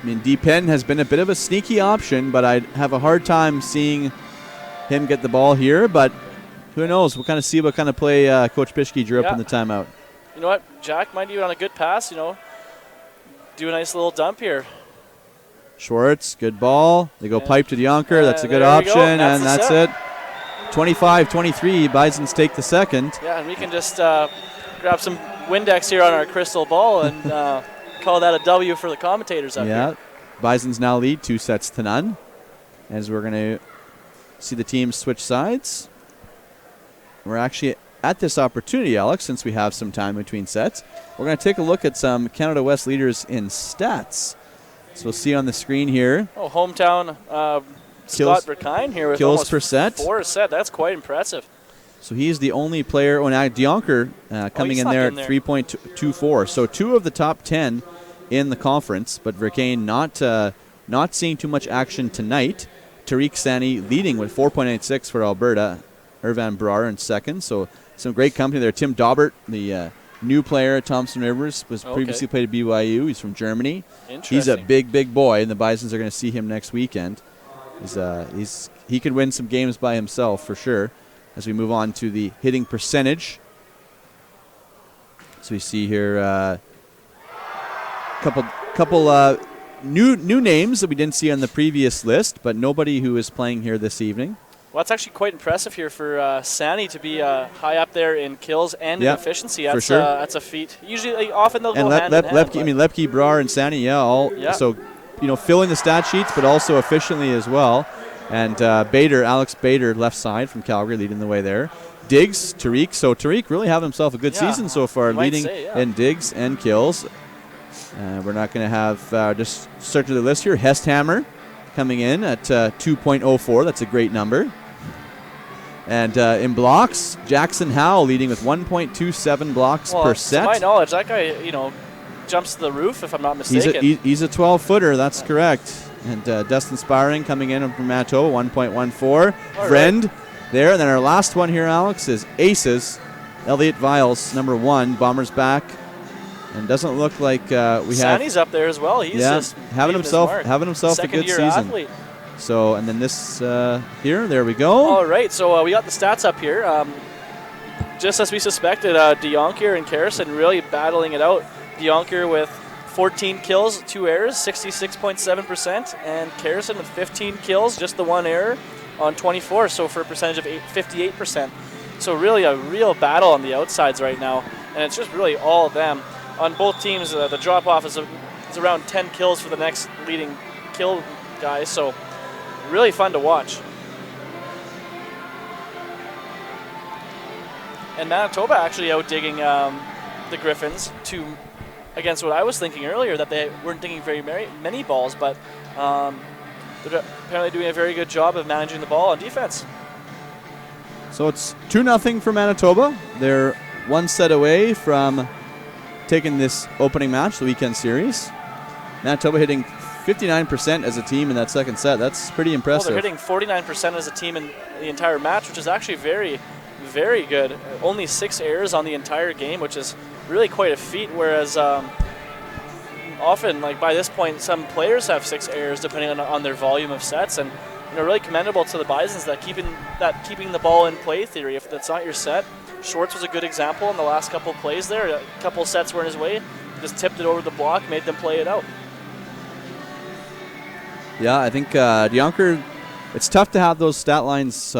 Speaker 1: I mean, D-Pen has been a bit of a sneaky option, but I'd have a hard time seeing him get the ball here. But who knows? We'll kind of see what kind of play Coach Pischke drew up in the timeout.
Speaker 2: You know what? Jack might even on a good pass, do a nice little dump here.
Speaker 1: Schwartz, good ball. They go pipe to DeJonker. That's a good option, and that's it. 25-23. Bisons take the second.
Speaker 2: Yeah, and we can just grab some Windex here on our crystal ball and call that a W for the commentators up here.
Speaker 1: Yeah, Bisons now lead 2-0 as we're going to see the teams switch sides. We're actually at this opportunity, Alex, since we have some time between sets. We're going to take a look at some Canada West leaders in stats. So we'll see on the screen here.
Speaker 2: Oh, hometown Scott Burkine here with
Speaker 1: kills per set.
Speaker 2: 4 a set. That's quite impressive.
Speaker 1: So he's the only player. Now DeJonker coming in there at 3.24. So 2 of the top 10 in the conference, but Vercaine not seeing too much action tonight. Tariq Sani leading with 4.86 for Alberta. Irvan Brar in second. So some great company there. Tim Daubert, the new player at Thompson Rivers, was previously played at BYU. He's from Germany. He's a big boy, and the Bisons are going to see him next weekend. He could win some games by himself for sure. As we move on to the hitting percentage. So we see here a couple new names that we didn't see on the previous list, but nobody who is playing here this evening.
Speaker 2: Well, it's actually quite impressive here for Sani to be high up there in kills and in efficiency. That's,
Speaker 1: for sure.
Speaker 2: That's a feat. Usually, often they'll go hand in hand.
Speaker 1: Lepke, Brar, and Sani, so filling the stat sheets, but also efficiently as well. And Alex Bader, left side from Calgary, leading the way there. Diggs, Tariq. So Tariq really having himself a good season so far, leading in digs and kills. We're not going to have just start to the list here. Hesthammer coming in at 2.04. That's a great number. And in blocks, Jackson Howell leading with 1.27 blocks per set.
Speaker 2: To my knowledge, that guy, jumps to the roof, if I'm not mistaken.
Speaker 1: He's a 12-footer. That's correct. And Dustin Spiring coming in from Manitoba, 1.14. Friend there. And then our last one here, Alex, is Aces. Elliot Viles, number 1. Bombers back. And doesn't look like we have.
Speaker 2: Sani's up there as well. He's just
Speaker 1: having himself a good season.
Speaker 2: Athlete.
Speaker 1: So, and then this here, there we go.
Speaker 2: All right, so we got the stats up here. Just as we suspected, DeJonker and Karrason really battling it out. DeJonker with 14 kills, 2 errors, 66.7%, and Karrason with 15 kills, just the 1 error on 24, so for a percentage of 58%. So really a real battle on the outsides right now, and it's just really all of them. On both teams, the drop-off is around 10 kills for the next leading kill guy, so really fun to watch. And Manitoba actually outdigging the Griffins against what I was thinking earlier, that they weren't taking very many balls, but they're apparently doing a very good job of managing the ball on defense.
Speaker 1: So it's 2-0 for Manitoba. They're 1 set away from taking this opening match, the weekend series. Manitoba hitting 59% as a team in that second set. That's pretty impressive.
Speaker 2: Well, they're hitting 49% as a team in the entire match, which is actually very, very good. Only 6 errors on the entire game, which is really quite a feat, whereas often, like by this point, some players have 6 errors depending on their volume of sets, and really commendable to the Bisons that keeping the ball in play theory. If that's not your set, Schwartz was a good example in the last couple of plays there. A couple of sets were in his way, just tipped it over the block, made them play it out.
Speaker 1: Yeah, I think DeJonker, it's tough to have those stat lines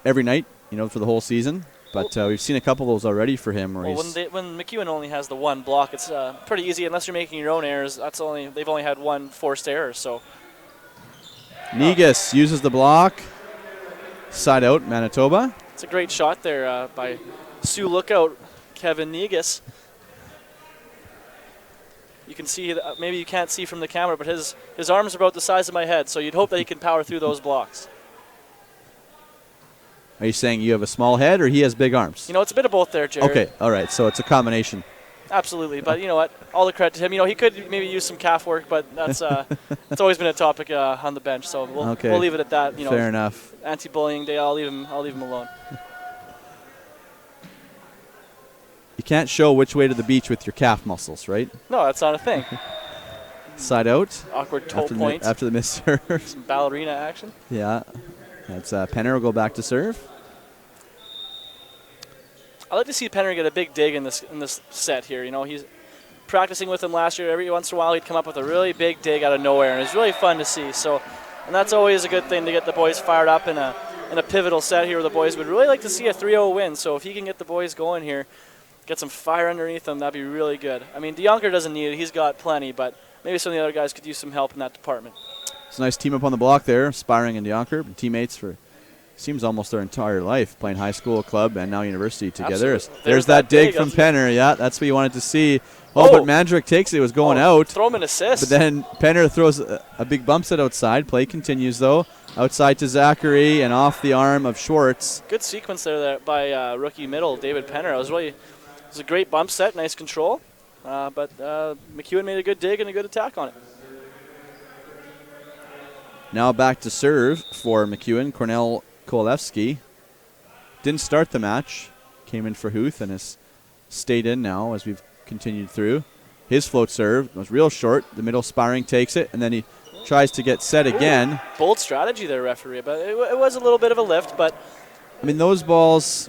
Speaker 1: every night, for the whole season. But we've seen a couple of those already for him.
Speaker 2: When MacEwan only has the 1 block, it's pretty easy unless you're making your own errors. They've only had 1 forced error. So
Speaker 1: Negus uses the block, side out, Manitoba.
Speaker 2: It's a great shot there by Sioux lookout Kevin Negus. You can see, maybe you can't see from the camera, but his arms are about the size of my head, so you'd hope that he can power through those blocks.
Speaker 1: Are you saying you have a small head or he has big arms?
Speaker 2: It's a bit of both there, Jared.
Speaker 1: Okay, all right, so it's a combination.
Speaker 2: Absolutely, but you know what? All the credit to him. He could maybe use some calf work, but that's it's always been a topic on the bench, so we'll leave it at that.
Speaker 1: Fair enough.
Speaker 2: Anti-bullying day, I'll leave him alone.
Speaker 1: You can't show which way to the beach with your calf muscles, right?
Speaker 2: No, that's not a thing.
Speaker 1: Side out.
Speaker 2: Awkward toe point.
Speaker 1: After the missed serve.
Speaker 2: Some ballerina action.
Speaker 1: Yeah. That's Penner will go back to serve.
Speaker 2: I'd like to see Penner get a big dig in this set here. He's practicing with him last year. Every once in a while, he'd come up with a really big dig out of nowhere, and it's really fun to see. So, and that's always a good thing to get the boys fired up in a pivotal set here where the boys would really like to see a 3-0 win. So if he can get the boys going here, get some fire underneath them, that'd be really good. I mean, DeJonker doesn't need it. He's got plenty, but maybe some of the other guys could use some help in that department.
Speaker 1: It's a nice team up on the block there, Spiring and DeJonker, teammates for seems almost their entire life, playing high school, club, and now university together. There's that dig from Penner. Yeah, that's what you wanted to see. Oh, but Mandrick takes it. It was going out.
Speaker 2: Throw him an assist.
Speaker 1: But then Penner throws a big bump set outside. Play continues, though. Outside to Zachary and off the arm of Schwartz.
Speaker 2: Good sequence there by rookie middle, David Penner. It was a great bump set, nice control. But MacEwan made a good dig and a good attack on it.
Speaker 1: Now back to serve for MacEwan. Cornell Kolevsky didn't start the match. Came in for Huth and has stayed in now as we've continued through. His float serve was real short. The middle Spiring takes it, and then he tries to get set again.
Speaker 2: Bold strategy there, referee. But it was a little bit of a lift. But
Speaker 1: I mean, those balls,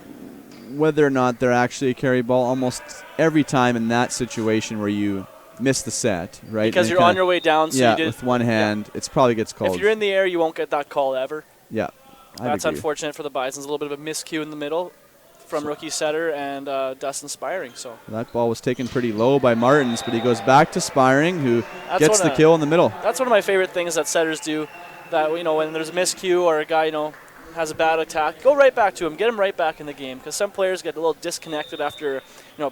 Speaker 1: whether or not they're actually a carry ball, almost every time in that situation where you miss the set, right?
Speaker 2: Because you're on your way down. So
Speaker 1: with one hand, it probably gets called.
Speaker 2: If you're in the air, you won't get that call ever.
Speaker 1: Yeah.
Speaker 2: That's unfortunate for the Bisons. A little bit of a miscue in the middle from rookie setter and Dustin Spiring. So
Speaker 1: that ball was taken pretty low by Martins, but he goes back to Spiring, who gets the kill in the middle.
Speaker 2: That's one of my favorite things that setters do. That when there's a miscue or a guy has a bad attack, go right back to him, get him right back in the game. Because some players get a little disconnected after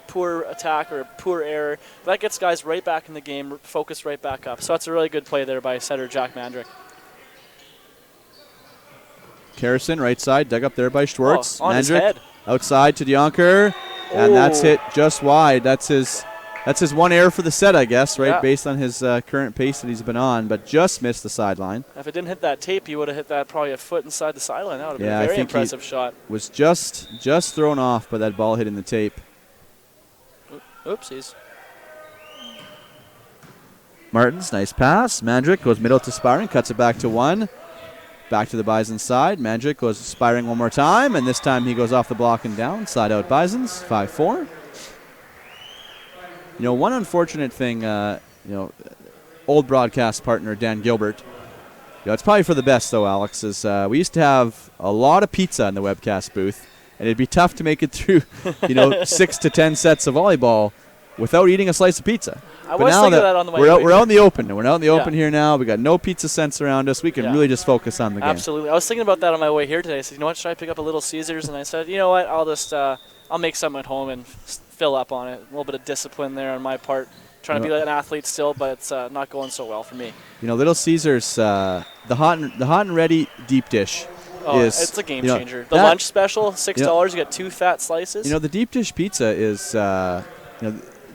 Speaker 2: poor attack or poor error. That gets guys right back in the game, focused right back up. So that's a really good play there by setter Jack Mandrick.
Speaker 1: Karrison, right side, dug up there by Schwartz.
Speaker 2: On his head.
Speaker 1: Outside to DeJonker, and that's hit just wide. That's his one error for the set, I guess, right, based on his current pace that he's been on, but just missed the sideline.
Speaker 2: If it didn't hit that tape, he would have hit that probably a foot inside the sideline. That would have been a very impressive shot.
Speaker 1: Was just thrown off by that ball hitting the tape.
Speaker 2: Oopsies.
Speaker 1: Martins, nice pass. Mandrick goes middle to Spiring, cuts it back to one. Back to the Bison side. Mandrick goes Spiring one more time, and this time he goes off the block and down. Side out Bisons, 5-4. One unfortunate thing, old broadcast partner Dan Gilbert, it's probably for the best, though, Alex, is we used to have a lot of pizza in the webcast booth, and it'd be tough to make it through, 6 to 10 sets of volleyball without eating a slice of pizza.
Speaker 2: I was thinking that on the way.
Speaker 1: We're out in the open. We're out in the open here now. We got no pizza scents around us. We can really just focus on the game.
Speaker 2: Absolutely. I was thinking about that on my way here today. I said, what, should I pick up a Little Caesars? And I said, you know what, I'll just I'll make something at home and fill up on it. A little bit of discipline there on my part. Trying to be like an athlete still, but it's not going so well for me.
Speaker 1: Little Caesars, the hot and ready deep dish.
Speaker 2: It's a game changer. The lunch special, $6, you get 2 fat slices.
Speaker 1: The deep dish pizza is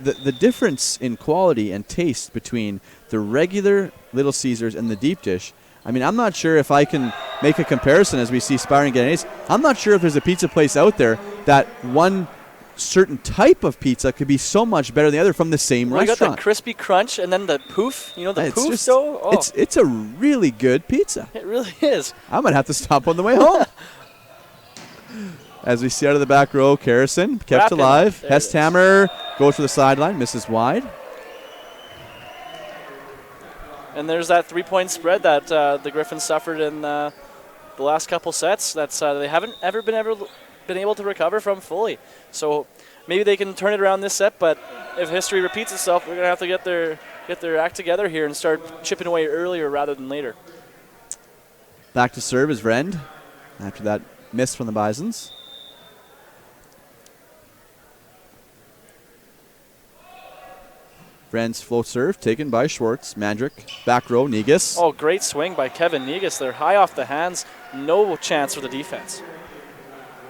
Speaker 1: the difference in quality and taste between the regular Little Caesars and the deep dish. I mean, I'm not sure if I can make a comparison as we see Spiring get an ace. I'm not sure if there's a pizza place out there that one certain type of pizza could be so much better than the other from the same
Speaker 2: You got
Speaker 1: restaurant.
Speaker 2: that crispy crunch and then the poof. You know, the
Speaker 1: It's
Speaker 2: poof
Speaker 1: just-
Speaker 2: dough? Oh,
Speaker 1: It's a really good pizza.
Speaker 2: it really is.
Speaker 1: I might have to stop on the way home. As we see out of the back row, Karrason kept
Speaker 2: Wrap him
Speaker 1: alive.
Speaker 2: up. There it is.
Speaker 1: Hesthammer goes for the sideline, misses wide.
Speaker 2: And there's that 3-point spread that the Griffins suffered in the last couple sets. That's they haven't ever been able to recover from fully. So maybe they can turn it around this set. But if history repeats itself, we're gonna have to get their act together here and start chipping away earlier rather than later.
Speaker 1: Back to serve is Vrend after that miss from the Bisons. Vrend's float serve taken by Schwartz. Mandrick, back row, Negus.
Speaker 2: Oh, great swing by Kevin Negus. They're high off the hands. No chance for the defense.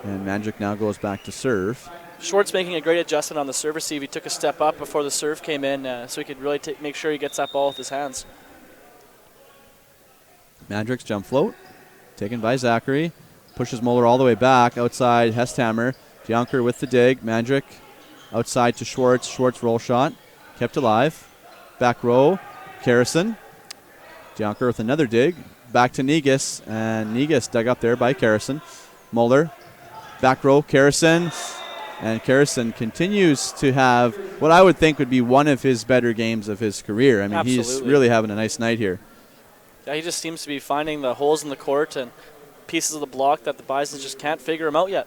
Speaker 1: And Mandrick now goes back to serve.
Speaker 2: Schwartz making a great adjustment on the serve receive. He took a step up before the serve came in so he could really make sure he gets that ball with his hands.
Speaker 1: Mandrick's jump float taken by Zachary. Pushes Moeller all the way back outside Hesthammer. Dionker with the dig. Mandrick outside to Schwartz. Schwartz roll shot. Kept alive. Back row, Karrason. Dionker with another dig. Back to Negus. And Negus dug up there by Karrason. Moeller. Back row, Karrason. And Karrason continues to have what I would think would be one of his better games of his career. I mean, he's
Speaker 2: Absolutely.
Speaker 1: really having a nice night here.
Speaker 2: Yeah, he just seems to be finding the holes in the court and pieces of the block that the Bisons just can't figure him out yet.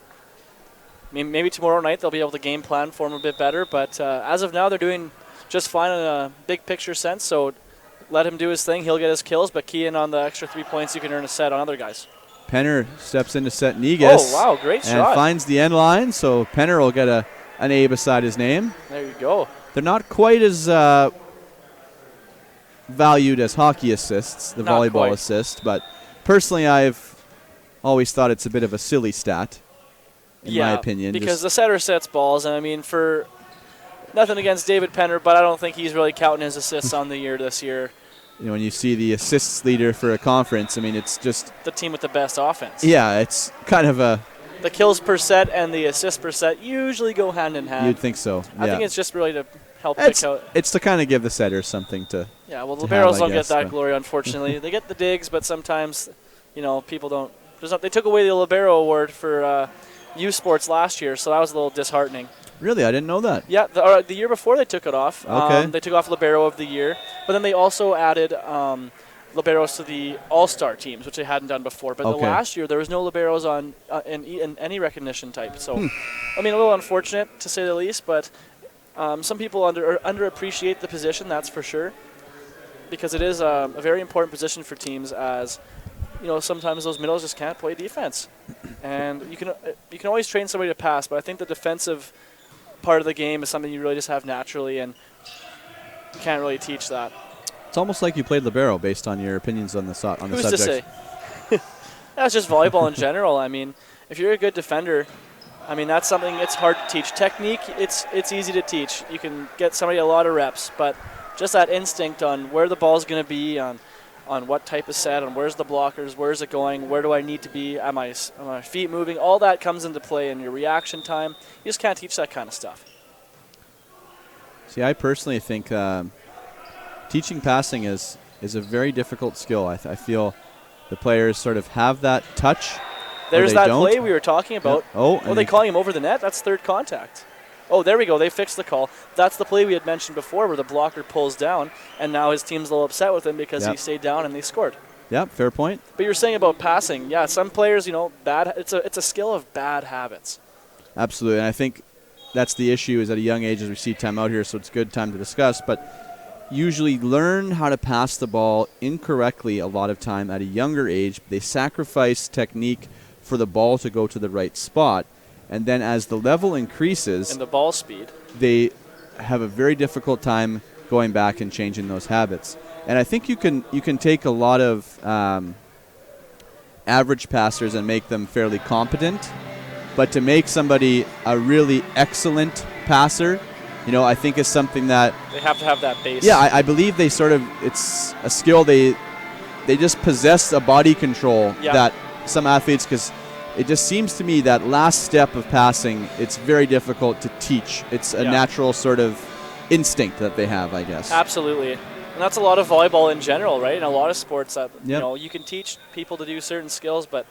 Speaker 2: I mean, maybe tomorrow night they'll be able to game plan for him a bit better, but as of now they're doing just fine in a big picture sense, so let him do his thing. He'll get his kills, but key in on the extra 3 points you can earn a set on other guys.
Speaker 1: Penner steps in to set Negus.
Speaker 2: Oh, wow, great
Speaker 1: and
Speaker 2: shot.
Speaker 1: finds the end line, so Penner will get an A beside his name.
Speaker 2: There you go.
Speaker 1: They're not quite as valued as hockey assists, the
Speaker 2: Not
Speaker 1: volleyball
Speaker 2: quite.
Speaker 1: assist, but personally I've always thought it's a bit of a silly stat, in my opinion.
Speaker 2: because
Speaker 1: Just-
Speaker 2: the setter sets balls, and I mean, for nothing against David Penner, but I don't think he's really counting his assists on the year this year.
Speaker 1: you know, when you see the assists leader for a conference, I mean, it's just,
Speaker 2: The team with the best offense.
Speaker 1: yeah, it's kind of a,
Speaker 2: The kills per set and the assists per set usually go hand in hand.
Speaker 1: you'd think so.
Speaker 2: I
Speaker 1: yeah.
Speaker 2: think it's just really to help
Speaker 1: it's,
Speaker 2: pick out.
Speaker 1: it's to kind of give the setters something to,
Speaker 2: Yeah, well, the
Speaker 1: to
Speaker 2: liberos
Speaker 1: have, I
Speaker 2: don't
Speaker 1: guess,
Speaker 2: get that
Speaker 1: but-
Speaker 2: glory, unfortunately. They get the digs, but sometimes, you know, people don't. They took away the Libero Award for U Sports last year, so that was a little disheartening.
Speaker 1: really, I didn't know that.
Speaker 2: Yeah, the year before they took it off.
Speaker 1: Okay.
Speaker 2: They took off Libero of the Year, but then they also added Liberos to the All-Star teams, which they hadn't done before. But the
Speaker 1: Okay.
Speaker 2: last year, there was no Liberos on in any recognition type. So, I mean, a little unfortunate to say the least, but some people underappreciate the position, that's for sure, because it is a very important position for teams as, you know, sometimes those middles just can't play defense. And you can always train somebody to pass, but I think the defensive part of the game is something you really just have naturally, and you can't really teach that.
Speaker 1: It's almost like you played libero based on your opinions on the
Speaker 2: Who's
Speaker 1: subject.
Speaker 2: to say? That's just volleyball in general. I mean, if you're a good defender, I mean, that's something it's hard to teach. Technique, it's easy to teach. You can get somebody a lot of reps, but just that instinct on where the ball's going to be, on what type of set, on where's the blockers, where's it going, where do I need to be, am my feet moving, all that comes into play in your reaction time. You just can't teach that kind of stuff.
Speaker 1: See, I personally think teaching passing is a very difficult skill. I feel the players sort of have that touch.
Speaker 2: There's
Speaker 1: they
Speaker 2: that
Speaker 1: don't.
Speaker 2: play we were talking about.
Speaker 1: Yeah. Oh,
Speaker 2: Oh,
Speaker 1: and
Speaker 2: they calling him over the net? That's third contact. Oh, there we go. They fixed the call. That's the play we had mentioned before where the blocker pulls down, and now his team's a little upset with him because he stayed down and they scored.
Speaker 1: Yeah, fair point.
Speaker 2: But you were saying about passing. Yeah, some players, you know, it's a skill of bad habits.
Speaker 1: Absolutely, and I think that's the issue is at a young age as we see time out here, so it's a good time to discuss, but usually learn how to pass the ball incorrectly a lot of time at a younger age. They sacrifice technique for the ball to go to the right spot, and then as the level increases,
Speaker 2: And the ball speed.
Speaker 1: they have a very difficult time going back and changing those habits. And I think you can take a lot of average passers and make them fairly competent, but to make somebody a really excellent passer, you know, I think is something that
Speaker 2: They have to have that base.
Speaker 1: I believe they sort of, it's a skill they they just possess a body control
Speaker 2: Yeah.
Speaker 1: that some athletes, because it just seems to me that last step of passing, it's very difficult to teach. It's a natural sort of instinct that they have, I guess.
Speaker 2: Absolutely. And that's a lot of volleyball in general, right? In a lot of sports that
Speaker 1: Yep.
Speaker 2: you can teach people to do certain skills, but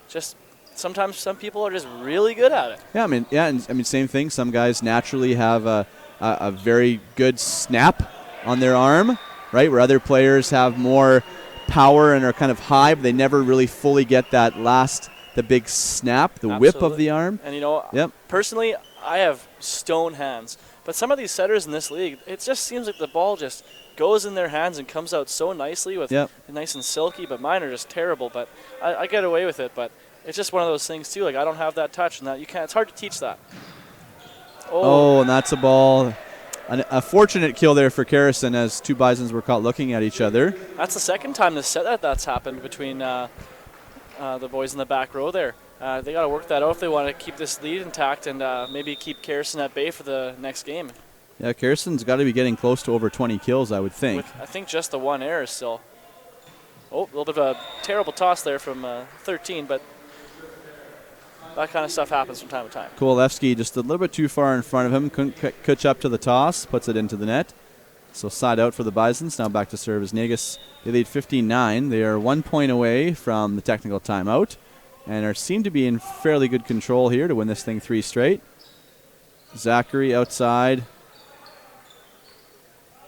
Speaker 2: just sometimes some people are just really good at it.
Speaker 1: Yeah, I mean, same thing. Some guys naturally have a very good snap on their arm, right? Where other players have more power and are kind of high, but they never really fully get that the big snap, the whip of the arm.
Speaker 2: And personally, I have stone hands. But some of these setters in this league, it just seems like the ball just goes in their hands and comes out so nicely with nice and silky, but mine are just terrible. But I get away with it, but it's just one of those things too. Like, I don't have that touch, and that you can't. It's hard to teach that.
Speaker 1: Oh, and that's a ball. A fortunate kill there for Carrison as two Bisons were caught looking at each other.
Speaker 2: That's the second time this set that's happened between the boys in the back row there. They got to work that out if they want to keep this lead intact and maybe keep Carrison at bay for the next game.
Speaker 1: Yeah, Carrison's got to be getting close to over 20 kills, I would think.
Speaker 2: With, I think just the one error still. Oh, a little bit of a terrible toss there from 13, but that kind of stuff happens from time to time.
Speaker 1: Kowalewski just a little bit too far in front of him. Couldn't catch up to the toss. Puts it into the net. So side out for the Bisons. Now back to serve as Negus. They lead 15-9. They are 1 point away from the technical timeout and seem to be in fairly good control here to win this thing 3 straight. Zachary outside.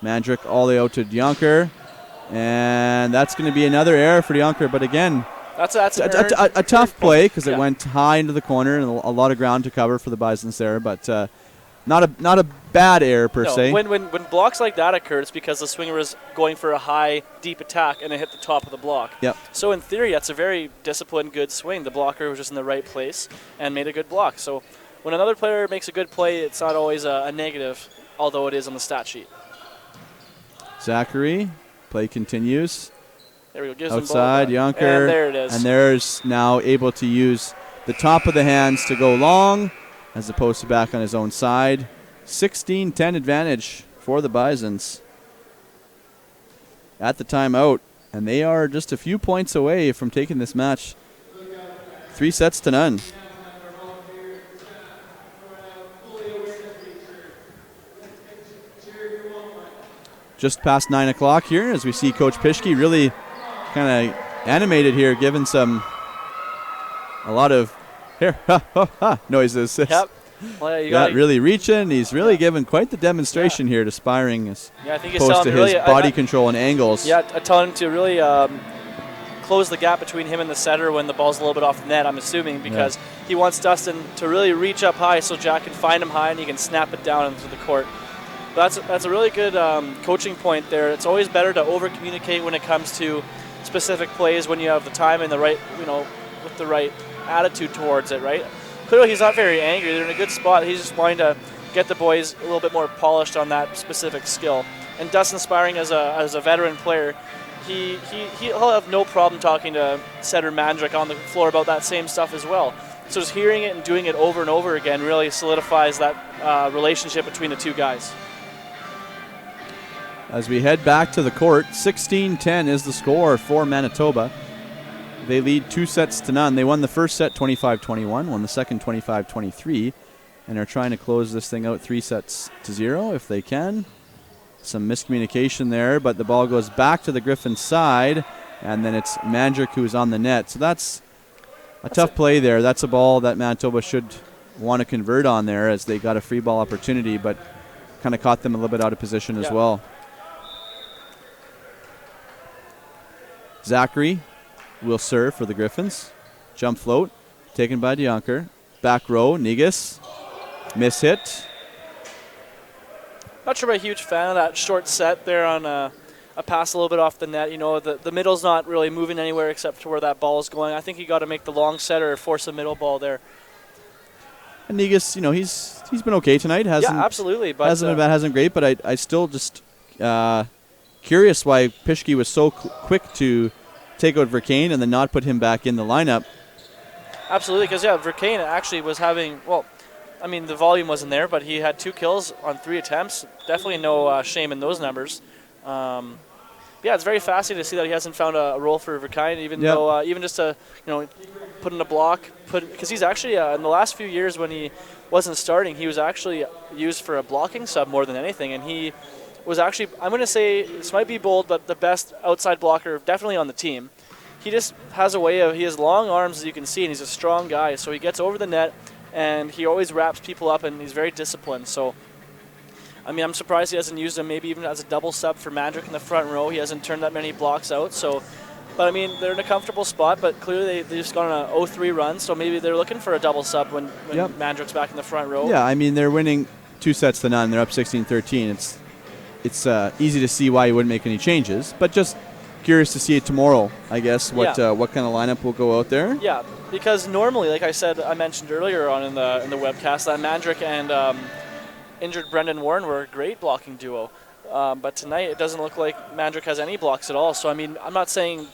Speaker 1: Mandrick all the way out to Dionker. And that's going to be another error for Dionker. But again,
Speaker 2: that's
Speaker 1: a tough play because it went high into the corner and a lot of ground to cover for the Bisons there. But not a bad error per se.
Speaker 2: When blocks like that occur, it's because the swinger was going for a high, deep attack and it hit the top of the block.
Speaker 1: Yep.
Speaker 2: So in theory, that's a very disciplined, good swing. The blocker was just in the right place and made a good block. So when another player makes a good play, it's not always a negative, although it is on the stat sheet.
Speaker 1: Zachary, play continues.
Speaker 2: There we go. Gives
Speaker 1: outside, Yonker.
Speaker 2: And there it is.
Speaker 1: And there's now able to use the top of the hands to go long as opposed to back on his own side. 16-10 advantage for the Bisons at the timeout. And they are just a few points away from taking this match 3-0. Just past 9 o'clock here as we see Coach Pischke really kind of animated here, giving a lot of noises.
Speaker 2: Yep. Well, you
Speaker 1: really reaching. He's really giving quite the demonstration here to Spiring as
Speaker 2: I think he's
Speaker 1: opposed to
Speaker 2: telling
Speaker 1: his body control and angles.
Speaker 2: Yeah, I tell him to really close the gap between him and the setter when the ball's a little bit off the net, I'm assuming, because he wants Dustin to really reach up high so Jack can find him high and he can snap it down into the court. That's a really good coaching point there. It's always better to over-communicate when it comes to specific plays when you have the time and the right, with the right attitude towards it, right? Clearly he's not very angry. They're in a good spot. He's just wanting to get the boys a little bit more polished on that specific skill. And Dustin Spiring, as a veteran player, he'll have no problem talking to setter Mandrick on the floor about that same stuff as well. So just hearing it and doing it over and over again really solidifies that relationship between the two guys.
Speaker 1: As we head back to the court, 16-10 is the score for Manitoba. They lead 2-0. They won the first set 25-21, won the second 25-23, and are trying to close this thing out 3-0 if they can. Some miscommunication there, but the ball goes back to the Griffins' side, and then it's Mandrick who's on the net. So that's a tough play there. That's a ball that Manitoba should want to convert on there as they got a free ball opportunity, but kind of caught them a little bit out of position as well. Zachary will serve for the Griffins. Jump float, taken by Dionker. Back row, Negus. Miss hit.
Speaker 2: Not sure I'm a huge fan of that short set there on a pass a little bit off the net. The middle's not really moving anywhere except to where that ball is going. I think you got to make the long set or force a middle ball there.
Speaker 1: And Negus, he's been okay tonight.
Speaker 2: Absolutely. But
Speaker 1: hasn't been bad, hasn't great, but I still just curious why Pischke was so quick to take out Vercain and then not put him back in the lineup.
Speaker 2: Absolutely, because Vercain actually was having, the volume wasn't there, but he had 2 kills on 3 attempts. Definitely no shame in those numbers. yeah, it's very fascinating to see that he hasn't found a role for Verkine, even though even just to put in a block, because he's actually in the last few years when he wasn't starting, he was actually used for a blocking sub more than anything, and he was actually, I'm going to say, this might be bold, but the best outside blocker definitely on the team. He just has a way of, he has long arms, as you can see, and he's a strong guy, so he gets over the net, and he always wraps people up, and he's very disciplined. So, I mean, I'm surprised he hasn't used him maybe even as a double sub for Mandrick in the front row. He hasn't turned that many blocks out. So, but I mean, they're in a comfortable spot, but clearly they just got on a 0-3 run, so maybe they're looking for a double sub when Mandrick's back in the front row.
Speaker 1: Yeah, I mean, they're winning 2-0. They're up 16-13. It's easy to see why he wouldn't make any changes, but just curious to see it tomorrow, I guess, what kind of lineup will go out there.
Speaker 2: Yeah, because normally, like I mentioned earlier on in the webcast, that Mandrick and injured Brendan Warren were a great blocking duo. But tonight it doesn't look like Mandrick has any blocks at all. So, I mean, I'm not saying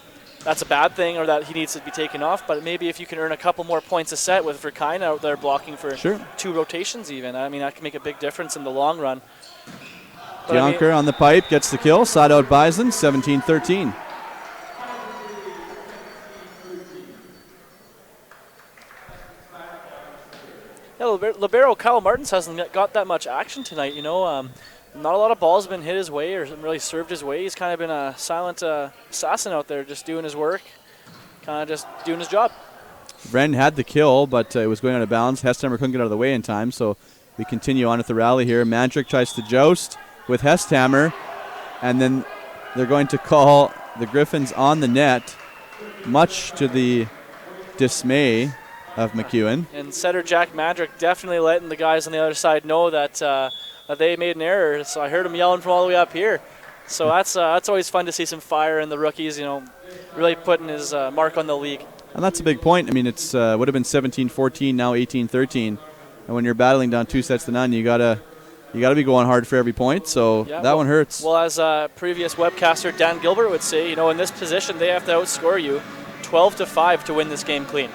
Speaker 2: that's a bad thing or that he needs to be taken off, but maybe if you can earn a couple more points a set with Verkine out there blocking for 2 rotations even, I mean, that can make a big difference in the long run.
Speaker 1: Jonker on the pipe gets the kill. Side out Bison, 17-13.
Speaker 2: Yeah, libero Kyle Martins hasn't got that much action tonight. Not a lot of balls have been hit his way or really served his way. He's kind of been a silent assassin out there, just doing his work, kind of just doing his job.
Speaker 1: Bren had the kill, but it was going out of bounds. Hestheimer couldn't get out of the way in time, so we continue on with the rally here. Mandrick tries to joust with Hestheimer, and then they're going to call the Griffins on the net, much to the dismay of MacEwan.
Speaker 2: And setter Jack Mandrick definitely letting the guys on the other side know that they made an error. So I heard him yelling from all the way up here. So that's always fun to see some fire in the rookies, really putting his mark on the league.
Speaker 1: And that's a big point. I mean, it's would have been 17-14, now 18-13. And when you're battling down 2-0, you gotta be going hard for every point. So that one hurts.
Speaker 2: Well, as previous webcaster Dan Gilbert would say, in this position they have to outscore you 12-5 to win this game clean.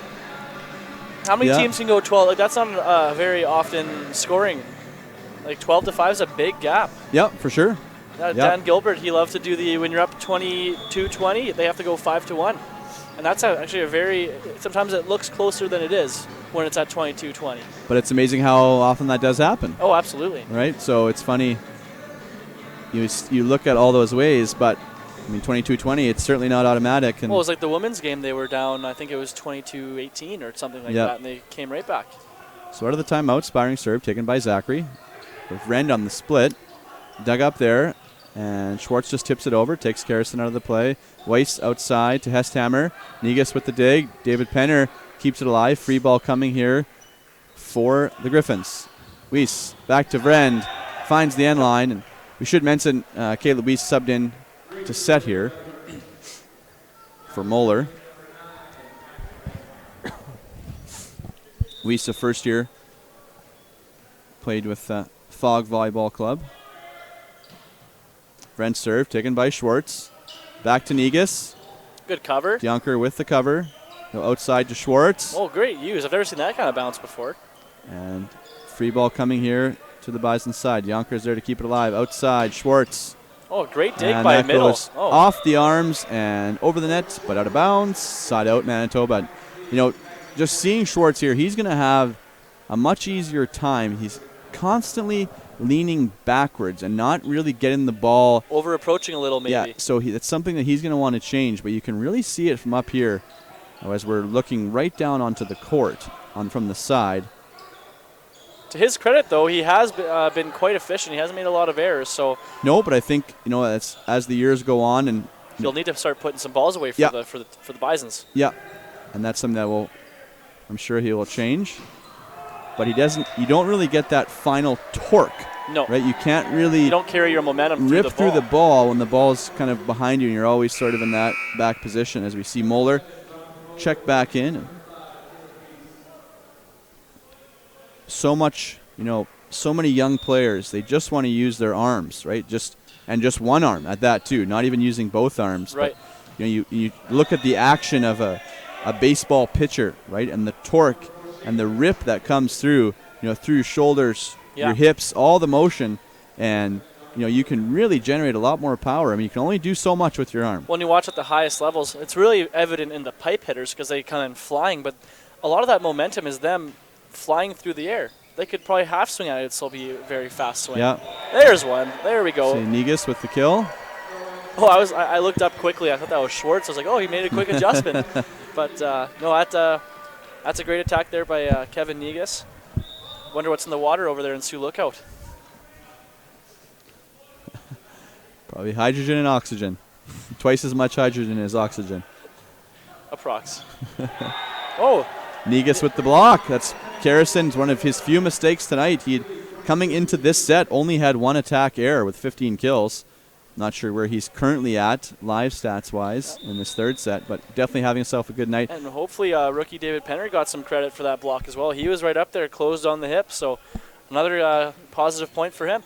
Speaker 2: How many teams can go 12? Like, that's not very often scoring. Like 12-5 is a big gap.
Speaker 1: Yeah, for sure.
Speaker 2: Dan Gilbert, he loves to do when you're up 22-20, they have to go 5-1. And that's actually sometimes it looks closer than it is when it's at 22-20.
Speaker 1: But it's amazing how often that does happen.
Speaker 2: Oh, absolutely.
Speaker 1: Right? So it's funny. You look at all those ways, but I mean, 22-20, it's certainly not automatic. And
Speaker 2: well, it was like the women's game. They were down, I think it was 22-18 or something like that, and they came right back.
Speaker 1: So out of the timeout, spiring serve taken by Zachary. With Rend on the split. Dug up there, and Schwartz just tips it over, takes Karrison out of the play. Weiss outside to Hestheimer. Negus with the dig. David Penner keeps it alive. Free ball coming here for the Griffins. Weiss back to Vrend. Finds the end line. And we should mention Caleb Weiss subbed in to set here for Moeller. Weiss, a first year, played with Fog Volleyball Club. Vrend serve taken by Schwartz. Back to Negus.
Speaker 2: Good cover.
Speaker 1: Jonker with the cover. Go outside to Schwartz.
Speaker 2: Oh, great use. I've never seen that kind of bounce before.
Speaker 1: And free ball coming here to the Bison side. Jonker's there to keep it alive. Outside, Schwartz.
Speaker 2: Oh, great dig by middle.
Speaker 1: Goes off the arms and over the net, but out of bounds. Side out, Manitoba. Just seeing Schwartz here, he's going to have a much easier time. He's constantly leaning backwards and not really getting the ball.
Speaker 2: Over approaching a little, maybe.
Speaker 1: Yeah, so that's something that he's going to want to change, but you can really see it from up here as we're looking right down onto the court from the side.
Speaker 2: To his credit, though, he has been quite efficient. He hasn't made a lot of errors. So
Speaker 1: no, but I think as the years go on, and
Speaker 2: he'll need to start putting some balls away for the Bisons.
Speaker 1: Yeah, and that's something that I'm sure he will change. But he doesn't. You don't really get that final torque.
Speaker 2: No.
Speaker 1: Right? You can't really.
Speaker 2: You don't carry your momentum
Speaker 1: rip through the ball when the ball's kind of behind you, and you're always sort of in that back position. As we see Moeller check back in. So much, so many young players. They just want to use their arms, right? Just one arm at that too. Not even using both arms.
Speaker 2: Right.
Speaker 1: But, you look at the action of a baseball pitcher, right, and the torque. And the rip that comes through, through your shoulders, your hips, all the motion. And, you can really generate a lot more power. I mean, you can only do so much with your arm.
Speaker 2: When you watch at the highest levels, it's really evident in the pipe hitters because they come in flying, but a lot of that momentum is them flying through the air. They could probably half swing at it, so it'll be a very fast swing.
Speaker 1: Yeah.
Speaker 2: There's one. There we go.
Speaker 1: Negus with the kill.
Speaker 2: Oh, I looked up quickly. I thought that was Schwartz. I was like, oh, he made a quick adjustment. But no, that's a great attack there by Kevin Negus. Wonder what's in the water over there in Sioux Lookout.
Speaker 1: Probably hydrogen and oxygen. Twice as much hydrogen as oxygen.
Speaker 2: Approx. Oh.
Speaker 1: Negus with the block. That's Karason's one of his few mistakes tonight. He coming into this set only had one attack error with 15 kills. Not sure where he's currently at live stats wise in this third set, but definitely having himself a good night.
Speaker 2: And hopefully rookie David Penner got some credit for that block as well. He was right up there, closed on the hip, so another positive point for him.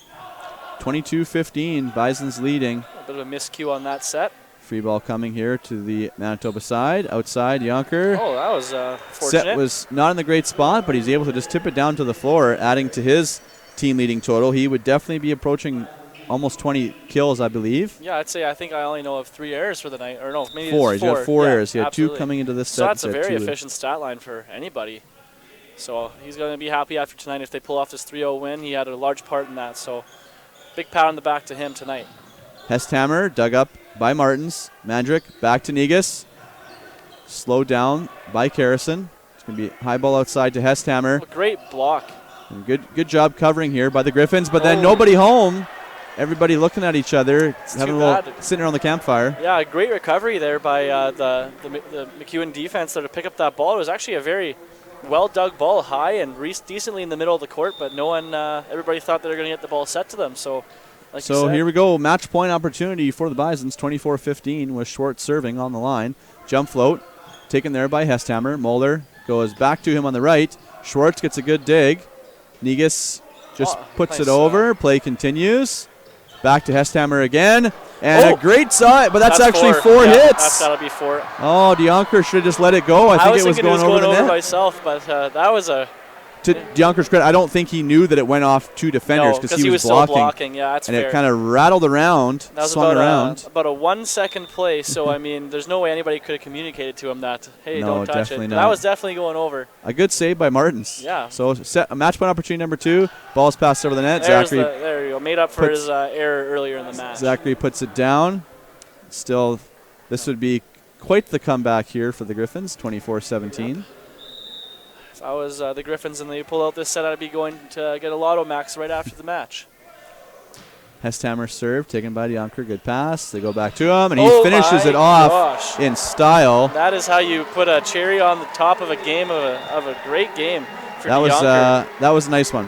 Speaker 1: 22-15, Bison's leading.
Speaker 2: A bit of a miscue on that set.
Speaker 1: Free ball coming here to the Manitoba side. Outside, Jonker.
Speaker 2: Oh, that was fortunate.
Speaker 1: Set was not in the great spot, but he's able to just tip it down to the floor, adding to his team leading total. He would definitely be approaching almost 20 kills, I believe.
Speaker 2: Yeah, I think I only know of 3 errors for the night. Or no, maybe
Speaker 1: four.
Speaker 2: He's
Speaker 1: got 4 errors. He had
Speaker 2: absolutely.
Speaker 1: 2 coming into this set.
Speaker 2: So that's a very efficient stat line for anybody. So he's going to be happy after tonight if they pull off this 3-0 win. He had a large part in that. So big pat on the back to him tonight.
Speaker 1: Hesthammer dug up by Martins. Mandrick back to Negus. Slowed down by Karason. It's going to be high ball outside to Hesthammer.
Speaker 2: A great block.
Speaker 1: And good job covering here by the Griffins, but then nobody home. Everybody looking at each other, having a little sitting around the campfire.
Speaker 2: Yeah, a great recovery there by the MacEwan defense there to pick up that ball. It was actually a very well-dug ball, high and decently in the middle of the court, but no one, everybody thought they were going to get the ball set to them. So, like you said,
Speaker 1: here we go, match point opportunity for the Bisons, 24-15 with Schwartz serving on the line. Jump float, taken there by Hesthammer. Mulder goes back to him on the right. Schwartz gets a good dig. Negus just puts it over. Play continues. Back to Hesthammer again. And a great side, but that's actually 4 hits.
Speaker 2: That's got to be 4.
Speaker 1: Oh, Dionker should have just let it go. I think it was going over the net.
Speaker 2: Myself, but that was a...
Speaker 1: To Dionker's credit, I don't think he knew that it went off 2 defenders because he was blocking.
Speaker 2: Still blocking. Yeah, that's
Speaker 1: and
Speaker 2: fair.
Speaker 1: It kind of rattled around, swung around.
Speaker 2: About a 1-second play, so I mean, there's no way anybody could have communicated to him that, hey,
Speaker 1: no,
Speaker 2: don't touch it.
Speaker 1: Not.
Speaker 2: That was definitely going over.
Speaker 1: A good save by Martins.
Speaker 2: Yeah.
Speaker 1: So a match point opportunity number 2. Ball's passed over the net. Zachary.
Speaker 2: There you go. Made up for his error earlier in the match.
Speaker 1: Zachary puts it down. Still, this would be quite the comeback here for the Griffins, 24-17. Yep.
Speaker 2: If I was the Griffins and they pull out this set, I'd be going to get a lotto max right after the match.
Speaker 1: Hesthammer serve, taken by Dionker. Good pass. They go back to him, and he finishes it off in style.
Speaker 2: That is how you put a cherry on the top of a game, of a great game for Dionker.
Speaker 1: That was a nice one.